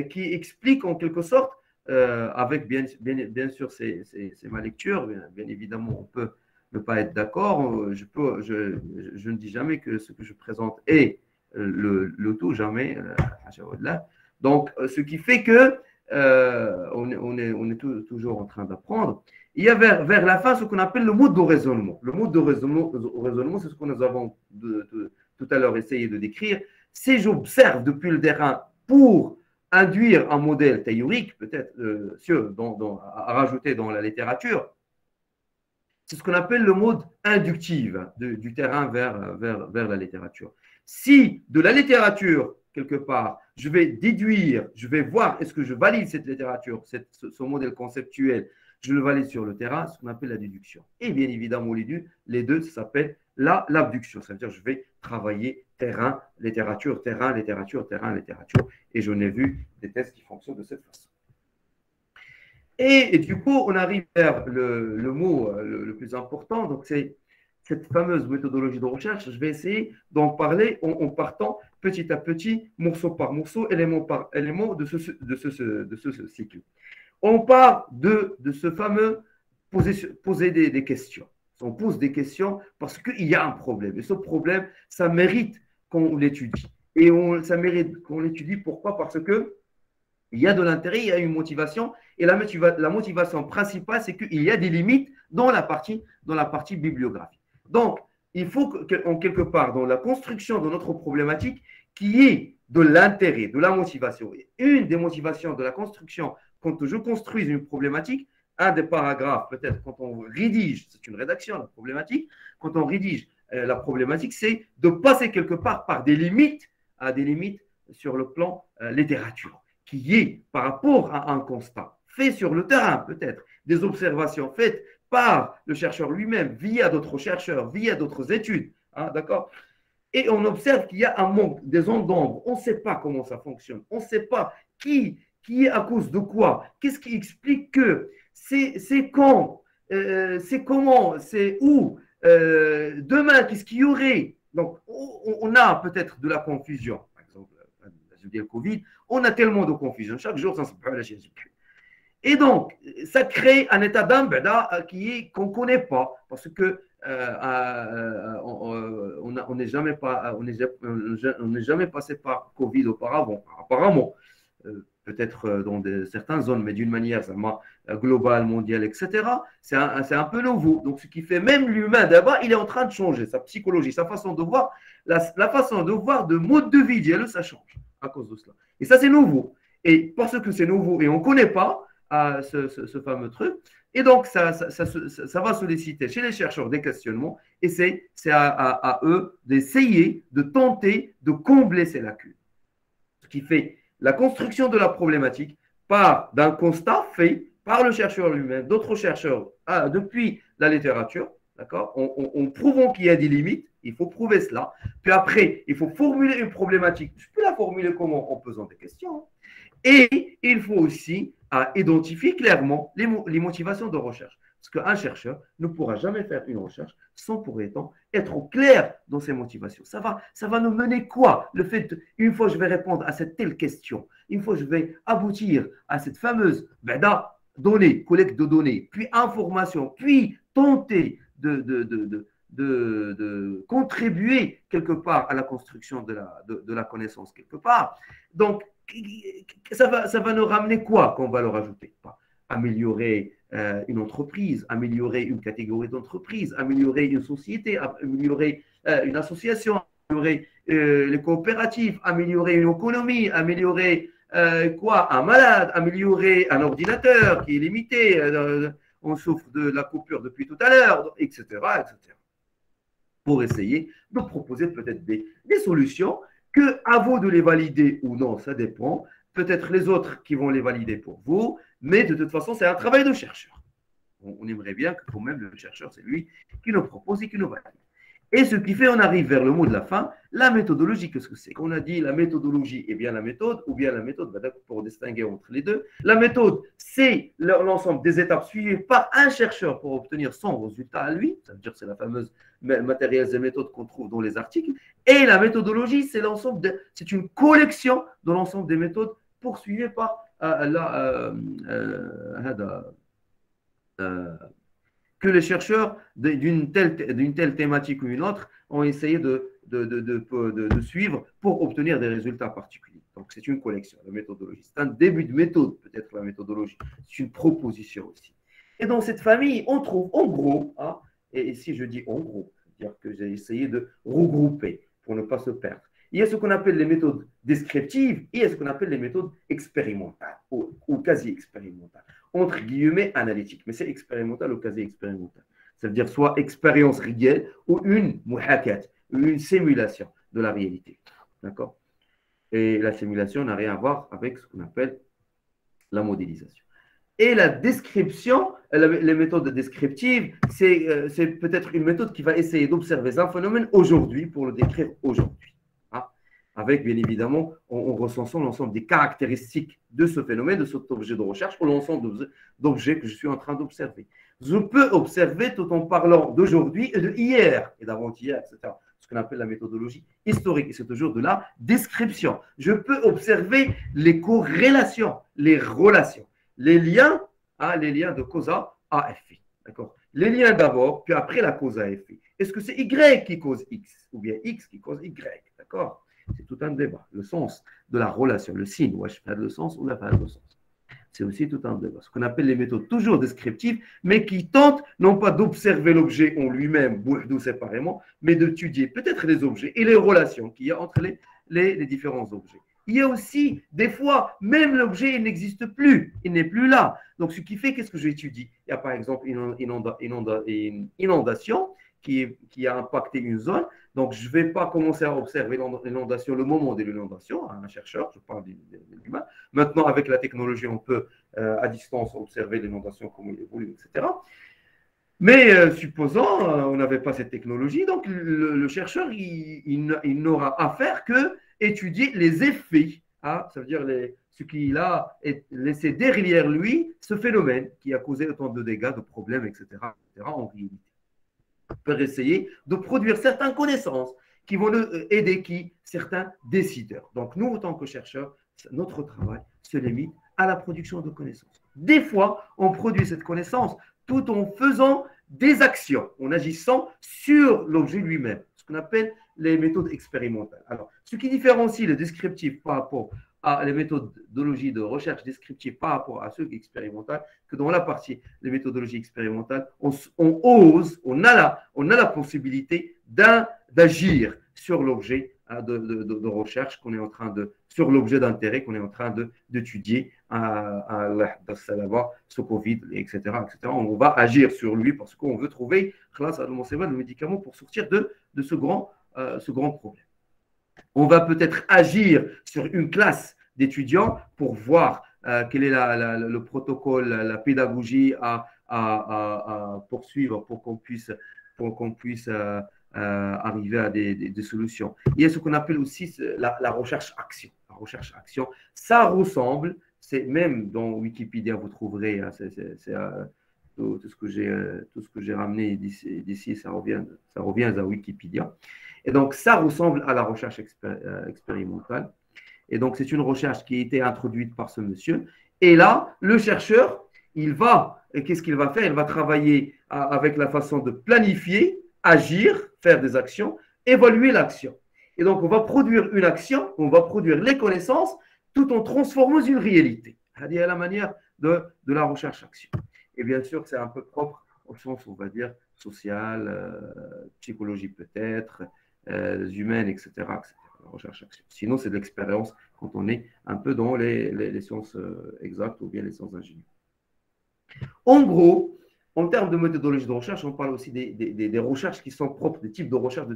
qui expliquent en quelque sorte, avec bien sûr, c'est ma lecture, bien évidemment, on peut ne pas être d'accord. Je ne dis jamais que ce que je présente est le tout, jamais. Donc, ce qui fait que on est toujours en train d'apprendre. Il y a vers la fin ce qu'on appelle le mode de raisonnement. Le mode de raisonnement, c'est ce que nous avons tout à l'heure essayé de décrire. Si j'observe depuis le terrain pour induire un modèle théorique, peut-être à rajouter dans la littérature, c'est ce qu'on appelle le mode inductif du terrain vers la littérature. Si de la littérature, quelque part, je vais déduire, je vais voir est-ce que je valide cette littérature, ce modèle conceptuel, je le valide sur le terrain, ce qu'on appelle la déduction. Et bien évidemment, les deux, ça s'appelle l'abduction. Ça veut dire que je vais travailler terrain, littérature, terrain, littérature, terrain, littérature. Et j'en ai vu des tests qui fonctionnent de cette façon. Et du coup, on arrive vers le mot le plus important. Donc, c'est cette fameuse méthodologie de recherche. Je vais essayer d'en parler en partant petit à petit, morceau par morceau, élément par élément de ce cycle. On part de ce fameux poser des questions. On pose des questions parce qu'il y a un problème. Et ce problème, ça mérite qu'on l'étudie. Et ça mérite qu'on l'étudie. Pourquoi? Parce que il y a de l'intérêt, il y a une motivation. Et la motivation principale, c'est qu'il y a des limites dans la partie bibliographique. Donc, il faut qu'en quelque part, dans la construction de notre problématique, qu'il y ait de l'intérêt, de la motivation. Et une des motivations de la construction, quand je construis une problématique, un des paragraphes, peut-être quand on rédige, c'est une rédaction, la problématique, quand on rédige la problématique, c'est de passer quelque part par des limites sur le plan littérature, qui est par rapport à un constat fait sur le terrain, peut-être, des observations faites par le chercheur lui-même, via d'autres chercheurs, via d'autres études, hein, d'accord? Et on observe qu'il y a un manque, des zones d'ombre. On ne sait pas comment ça fonctionne. On ne sait pas qui est à cause de quoi. Qu'est-ce qui explique que c'est quand, c'est comment, c'est où, demain, qu'est-ce qu'il y aurait? Donc, on a peut-être de la confusion. Par exemple, je dis le Covid, on a tellement de confusion. Chaque jour, ça se peut à la chaise. Et donc, ça crée un état d'âme qu'on ne connaît pas, parce que on n'est jamais passé par Covid auparavant, apparemment. Peut-être dans certaines zones, mais d'une manière globale, mondiale, etc. C'est un peu nouveau. Donc, ce qui fait même l'humain d'abord, il est en train de changer, sa psychologie, sa façon de voir, la façon de voir, de mode de vie, ça change à cause de cela. Et ça, c'est nouveau. Et parce que c'est nouveau et on ne connaît pas ce fameux truc, et donc ça va solliciter chez les chercheurs des questionnements, et c'est à eux d'essayer, de tenter de combler ces lacunes. Ce qui fait la construction de la problématique part d'un constat fait par le chercheur lui-même, d'autres chercheurs depuis la littérature, d'accord, en prouvant qu'il y a des limites, il faut prouver cela. Puis après, il faut formuler une problématique. Je peux la formuler comment? En posant des questions. Et il faut aussi identifier clairement les motivations de recherche. Parce qu'un chercheur ne pourra jamais faire une recherche sans pour autant être au clair dans ses motivations. Ça va nous mener quoi? Le fait, une fois je vais répondre à cette telle question, une fois je vais aboutir à cette fameuse données, collecte de données, puis information, puis tenter de contribuer quelque part à la construction de la connaissance quelque part. Donc, ça va nous ramener quoi qu'on va leur ajouter? Améliorer une entreprise, améliorer une catégorie d'entreprise, améliorer une société, améliorer une association, améliorer les coopératives, améliorer une économie, améliorer un malade, améliorer un ordinateur qui est limité, on souffre de la coupure depuis tout à l'heure, etc., etc. Pour essayer de proposer peut-être des solutions que à vous de les valider ou non, ça dépend. Peut-être les autres qui vont les valider pour vous, mais de toute façon, c'est un travail de chercheur. On aimerait bien que quand même le chercheur, c'est lui qui nous propose et qui nous valide. Et ce qui fait, on arrive vers le mot de la fin, la méthodologie. Qu'est-ce que c'est? Qu'on a dit la méthodologie est bien la méthode, ou bien la méthode, pour distinguer entre les deux. La méthode, c'est l'ensemble des étapes suivies par un chercheur pour obtenir son résultat à lui. Ça veut dire que c'est la fameuse matériels et méthodes qu'on trouve dans les articles. Et la méthodologie, c'est une collection de l'ensemble des méthodes poursuivies par que les chercheurs d'une telle thématique ou une autre ont essayé de suivre pour obtenir des résultats particuliers. Donc, c'est une collection, la méthodologie. C'est un début de méthode, peut-être, la méthodologie. C'est une proposition aussi. Et dans cette famille, on trouve, en gros, et si je dis en gros, c'est-à-dire que j'ai essayé de regrouper pour ne pas se perdre. Il y a ce qu'on appelle les méthodes descriptives et il y a ce qu'on appelle les méthodes expérimentales ou quasi-expérimentales. Entre guillemets, analytiques. Mais c'est expérimental ou quasi-expérimental. Ça veut dire soit expérience réelle ou une muhakat, une simulation de la réalité. D'accord? Et la simulation n'a rien à voir avec ce qu'on appelle la modélisation. Et la description, les méthodes descriptives, c'est peut-être une méthode qui va essayer d'observer un phénomène aujourd'hui pour le décrire aujourd'hui. Hein. Avec, bien évidemment, en recensant l'ensemble des caractéristiques de ce phénomène, de cet objet de recherche, ou l'ensemble d'objets que je suis en train d'observer. Je peux observer tout en parlant d'aujourd'hui et de hier, et d'avant-hier, etc. Ce qu'on appelle la méthodologie historique, et c'est toujours de la description. Je peux observer les corrélations, les relations. Les liens de causa à effet. D'accord. Les liens d'abord, puis après la cause à effet. Est-ce que c'est Y qui cause X ou bien X qui cause Y? D'accord. C'est tout un débat. Le sens de la relation, le signe, ouais, je fais le sens ou la fin de sens. C'est aussi tout un débat. Ce qu'on appelle les méthodes toujours descriptives, mais qui tentent non pas d'observer l'objet en lui-même, ou séparément, mais d'étudier peut-être les objets et les relations qu'il y a entre les différents objets. Il y a aussi, des fois, même l'objet, il n'existe plus, il n'est plus là. Donc, ce qui fait, qu'est-ce que j'étudie? Il y a par exemple une inondation qui a impacté une zone. Donc, je ne vais pas commencer à observer l'inondation, le moment de l'inondation, un chercheur, je parle d'humain. Maintenant, avec la technologie, on peut à distance observer l'inondation, comment il évolue, etc. Mais supposons on n'avait pas cette technologie, donc le chercheur, il n'aura à faire que étudier les effets, hein, ça veut dire ce qu'il a laissé derrière lui, ce phénomène qui a causé autant de dégâts, de problèmes, etc. en réalité. Pour essayer de produire certaines connaissances qui vont aider certains décideurs. Donc nous, en tant que chercheurs, notre travail se limite à la production de connaissances. Des fois, on produit cette connaissance tout en faisant des actions, en agissant sur l'objet lui-même, ce qu'on appelle les méthodes expérimentales. Alors, ce qui différencie le descriptif par rapport à les méthodologies de recherche descriptive par rapport à ceux expérimentales, que dans la partie des méthodologies expérimentales, on a la possibilité d'agir sur l'objet de recherche qu'on est en train sur l'objet d'intérêt qu'on est en train d'étudier ce Covid, etc., etc. On va agir sur lui parce qu'on veut trouver le médicament pour sortir de ce grand problème. On va peut-être agir sur une classe d'étudiants pour voir quel est le protocole, la pédagogie à poursuivre pour qu'on puisse arriver à des solutions. Il y a ce qu'on appelle aussi la recherche-action. La recherche-action, ça ressemble, c'est même dans Wikipédia, vous trouverez, tout ce que j'ai ramené d'ici, ça revient à Wikipédia. Et donc, ça ressemble à la recherche expérimentale. Et donc, c'est une recherche qui a été introduite par ce monsieur. Et là, le chercheur, qu'est-ce qu'il va faire? Il va travailler avec la façon de planifier, agir, faire des actions, évaluer l'action. Et donc, on va produire une action, on va produire les connaissances, tout en transformant une réalité. C'est à la manière de la recherche-action. Et bien sûr, c'est un peu propre au sens, on va dire, social, psychologie peut-être, humaines, etc., etc. La recherche-action. Sinon, c'est de l'expérience quand on est un peu dans les sciences exactes ou bien les sciences ingénieries. En gros, en termes de méthodologie de recherche, on parle aussi des recherches qui sont propres, des types de recherche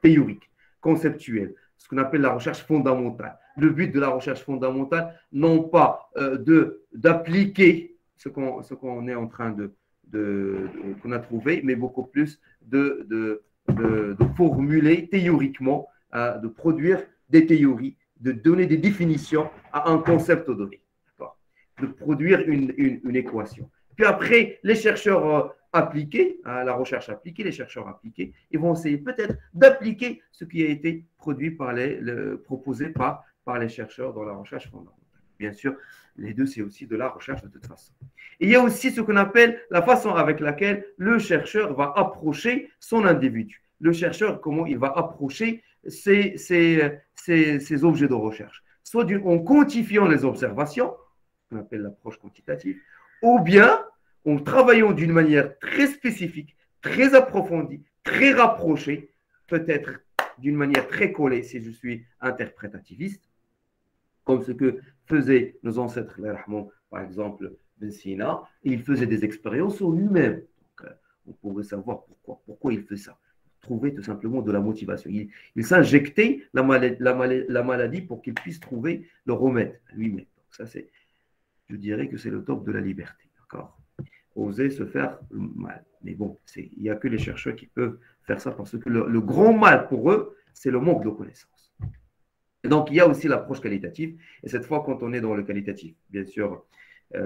théoriques, conceptuelles, ce qu'on appelle la recherche fondamentale. Le but de la recherche fondamentale, non pas d'appliquer ce qu'on est en train qu'on a trouvé, mais beaucoup plus de formuler théoriquement, de produire des théories, de donner des définitions à un concept donné, de produire une équation. Puis après, les chercheurs appliqués, la recherche appliquée, les chercheurs appliqués, ils vont essayer peut-être d'appliquer ce qui a été produit proposé par les chercheurs dans la recherche fondamentale. Bien sûr, les deux, c'est aussi de la recherche de toute façon. Et il y a aussi ce qu'on appelle la façon avec laquelle le chercheur va approcher son individu. Le chercheur, comment il va approcher ces objets de recherche. Soit en quantifiant les observations, qu'on appelle l'approche quantitative, ou bien en travaillant d'une manière très spécifique, très approfondie, très rapprochée, peut-être d'une manière très collée si je suis interprétativiste, comme ce que faisaient nos ancêtres, par exemple, Ben Sina, il faisait des expériences sur lui-même. On pourrait savoir pourquoi il fait ça. Trouver tout simplement de la motivation. Il s'injectait la maladie pour qu'il puisse trouver le remède lui-même. Ça, c'est je dirais que c'est le top de la liberté. D'accord? Oser se faire mal. Mais bon, il n'y a que les chercheurs qui peuvent faire ça parce que le grand mal pour eux, c'est le manque de connaissances. Et donc, il y a aussi l'approche qualitative. Et cette fois, quand on est dans le qualitatif, bien sûr,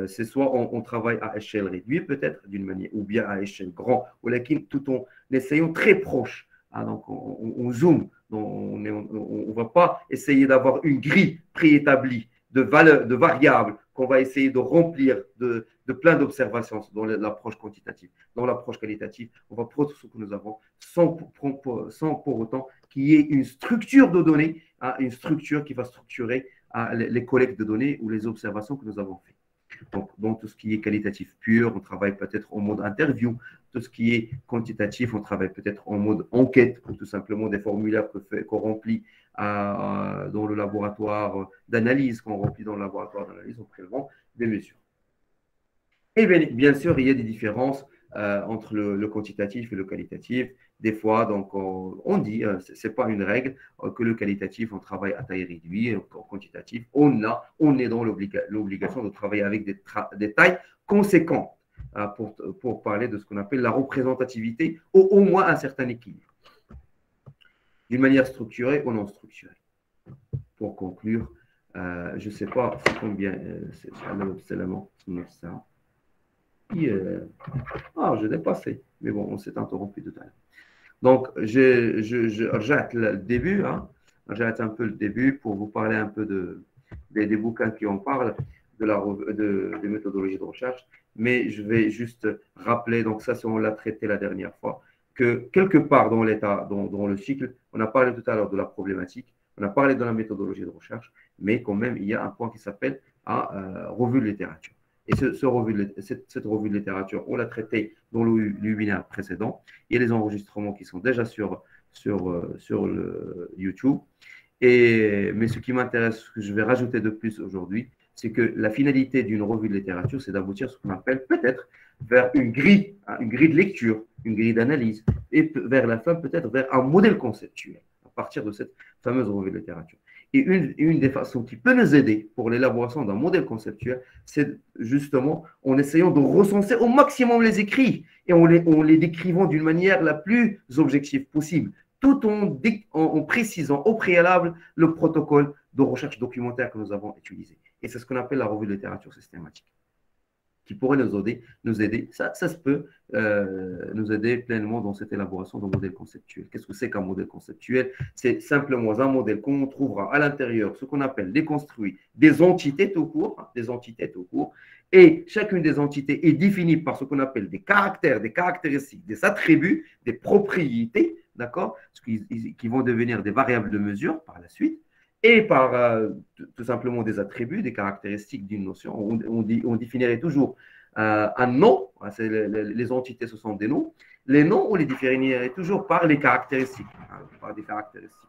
c'est soit on travaille à échelle réduite, peut-être, d'une manière, ou bien à échelle grande, ou tout en essayant très proche. Ah, donc, on zoome. On ne va pas essayer d'avoir une grille préétablie de valeurs, de variables qu'on va essayer de remplir de plein d'observations dans l'approche quantitative. Dans l'approche qualitative, on va prendre ce que nous avons sans pour autant qu'il y ait une structure de données, une structure qui va structurer les collectes de données ou les observations que nous avons faites. Donc, dans tout ce qui est qualitatif pur, on travaille peut-être en mode interview. Tout ce qui est quantitatif, on travaille peut-être en mode enquête, ou tout simplement des formulaires qu'on remplit dans le laboratoire d'analyse, qu'on remplit dans le laboratoire d'analyse en prélevant des mesures. Et bien sûr, il y a des différences entre le quantitatif et le qualitatif. Des fois, donc, on dit, ce n'est pas une règle, que le qualitatif, on travaille à taille réduite, au quantitatif, on est dans l'obligation de travailler avec des tailles conséquentes pour parler de ce qu'on appelle la représentativité, ou au moins un certain équilibre, d'une manière structurée ou non structurée. Pour conclure, je ne sais pas combien c'est ça. J'ai dépassé, mais bon, on s'est interrompu tout à l'heure. Donc, j'arrête le début, j'arrête un peu le début pour vous parler un peu des bouquins qui en parlent, des méthodologies de recherche, mais je vais juste rappeler, donc ça, on l'a traité la dernière fois, que quelque part dans le cycle, on a parlé tout à l'heure de la problématique, on a parlé de la méthodologie de recherche, mais quand même, il y a un point qui s'appelle revue de littérature. Et cette revue de littérature, on l'a traité dans le webinaire précédent. Il y a les enregistrements qui sont déjà sur le YouTube. Mais ce qui m'intéresse, ce que je vais rajouter de plus aujourd'hui, c'est que la finalité d'une revue de littérature, c'est d'aboutir à ce qu'on appelle peut-être vers une grille de lecture, une grille d'analyse, et vers la fin, peut-être vers un modèle conceptuel à partir de cette fameuse revue de littérature. Et une des façons qui peut nous aider pour l'élaboration d'un modèle conceptuel, c'est justement en essayant de recenser au maximum les écrits et en les décrivant d'une manière la plus objective possible, tout en précisant au préalable le protocole de recherche documentaire que nous avons utilisé. Et c'est ce qu'on appelle la revue de littérature systématique, qui pourrait nous aider. Ça se peut nous aider pleinement dans cette élaboration d'un modèle conceptuel. Qu'est-ce que c'est qu'un modèle conceptuel? C'est simplement un modèle qu'on trouvera à l'intérieur, ce qu'on appelle déconstruit, des entités tout court, et chacune des entités est définie par ce qu'on appelle des caractères, des caractéristiques, des attributs, des propriétés, d'accord, qui vont devenir des variables de mesure par la suite, et par tout simplement des attributs, des caractéristiques d'une notion. On définirait toujours un nom, les entités, ce sont des noms. Les noms, on les définirait toujours par les caractéristiques, par des caractéristiques.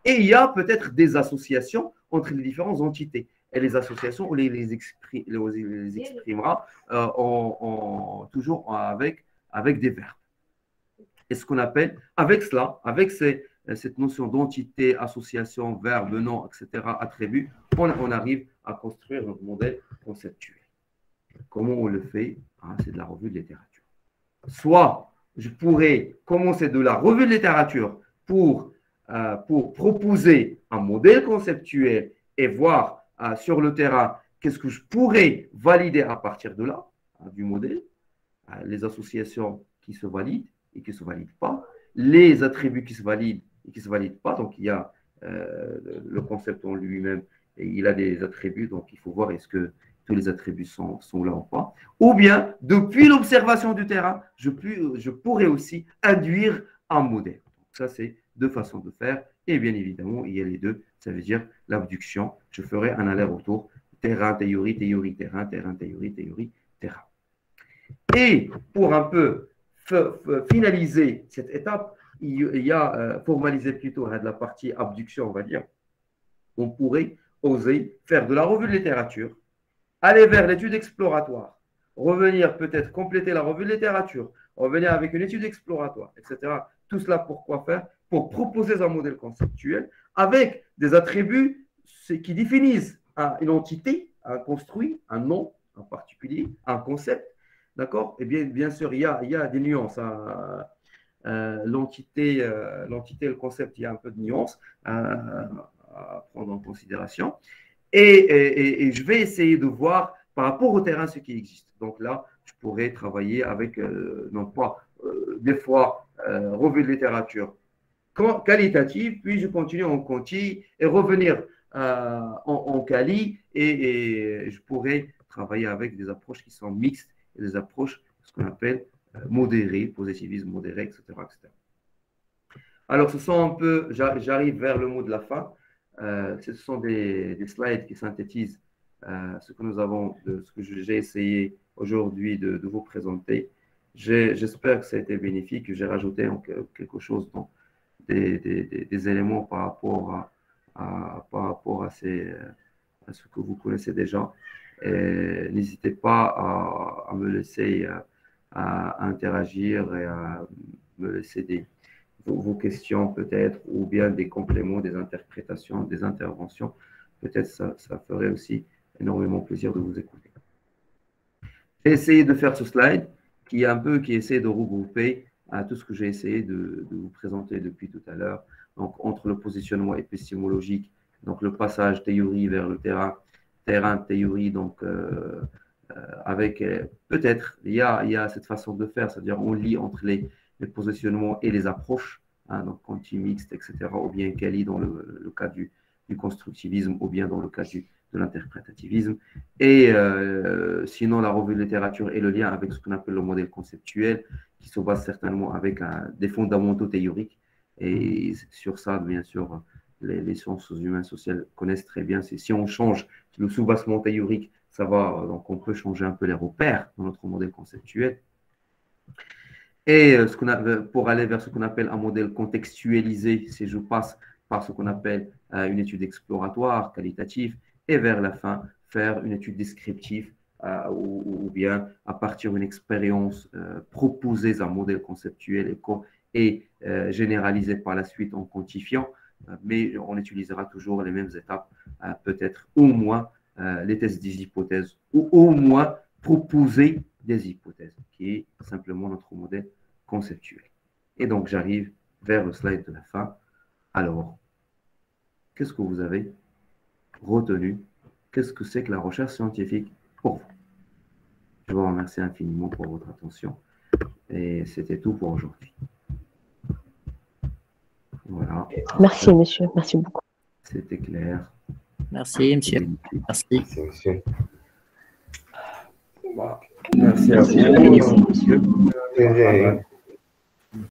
Et il y a peut-être des associations entre les différentes entités. Et les associations, on les exprimera toujours avec des verbes. Et ce qu'on appelle, avec cela, avec cette notion d'entité, association, verbe, nom, etc., attribut, on arrive à construire notre modèle conceptuel. Comment on le fait? C'est de la revue de littérature. Soit je pourrais commencer de la revue de littérature pour proposer un modèle conceptuel et voir sur le terrain qu'est-ce que je pourrais valider à partir de là, du modèle, les associations qui se valident et qui ne se valident pas, les attributs qui se valident et qui ne se valident pas. Donc, il y a le concept en lui-même, et il a des attributs, donc il faut voir est-ce que tous les attributs sont là ou pas. Ou bien, depuis l'observation du terrain, je pourrais aussi induire un modèle. Donc, ça, c'est deux façons de faire. Et bien évidemment, il y a les deux. Ça veut dire l'abduction. Je ferai un aller-retour terrain, théorie, théorie, terrain, terrain, théorie, théorie, terrain. Et pour un peu finaliser cette étape, il y a formalisé plutôt la partie abduction, on va dire. On pourrait oser faire de la revue de littérature, aller vers l'étude exploratoire, revenir peut-être compléter la revue de littérature, revenir avec une étude exploratoire, etc. Tout cela pour quoi faire? Pour proposer un modèle conceptuel avec des attributs qui définissent une entité un construit, un nom en particulier, un concept, d'accord? Et bien sûr, il y a des nuances. L'entité, le concept, il y a un peu de nuances à prendre en considération. Et je vais essayer de voir par rapport au terrain ce qui existe. Donc là, je pourrais travailler avec, non pas des fois, revue de littérature qualitative, puis je continue en quanti et revenir en quali et je pourrais travailler avec des approches qui sont mixtes et des approches, ce qu'on appelle modérées, positivisme modéré, etc., etc. Alors, ce sont un peu, j'arrive vers le mot de la fin. Ce sont des slides qui synthétisent ce que nous avons, ce que j'ai essayé aujourd'hui de vous présenter. J'espère que ça a été bénéfique, que j'ai rajouté quelque chose, donc, des éléments par rapport à ce que vous connaissez déjà. N'hésitez pas à me laisser à interagir et à me laisser vos questions peut-être, ou bien des compléments, des interprétations, des interventions. Peut-être ça ferait aussi énormément plaisir de vous écouter. J'ai essayé de faire ce slide qui essaie de regrouper tout ce que j'ai essayé de vous présenter depuis tout à l'heure. Donc, entre le positionnement épistémologique, donc le passage théorie vers le terrain-théorie, donc avec peut-être, il y a cette façon de faire, c'est-à-dire on lit entre les positionnements et les approches, donc quanti-mixte, etc., ou bien quali dans le cas du constructivisme, ou bien dans le cas de l'interprétativisme. Et sinon, la revue de littérature et le lien avec ce qu'on appelle le modèle conceptuel, qui se base certainement avec des fondamentaux théoriques. Et sur ça, bien sûr, les sciences humaines sociales connaissent très bien. Si on change le sous-bassement théorique, ça va, donc on peut changer un peu les repères dans notre modèle conceptuel. Et pour aller vers ce qu'on appelle un modèle contextualisé, si je passe par ce qu'on appelle une étude exploratoire, qualitative, et vers la fin, faire une étude descriptive ou bien à partir d'une expérience proposer un modèle conceptuel et généraliser par la suite en quantifiant, mais on utilisera toujours les mêmes étapes, peut-être au moins les tests des hypothèses ou au moins proposer des hypothèses, qui est simplement notre modèle conceptuel. Et donc, j'arrive vers le slide de la fin. Alors, qu'est-ce que vous avez retenu? Qu'est-ce que c'est que la recherche scientifique pour vous? Je vous remercie infiniment pour votre attention. Et c'était tout pour aujourd'hui. Voilà. Merci, monsieur. Merci beaucoup. C'était clair. Merci, monsieur. Merci. Merci, monsieur. Voilà. Merci à vous, monsieur.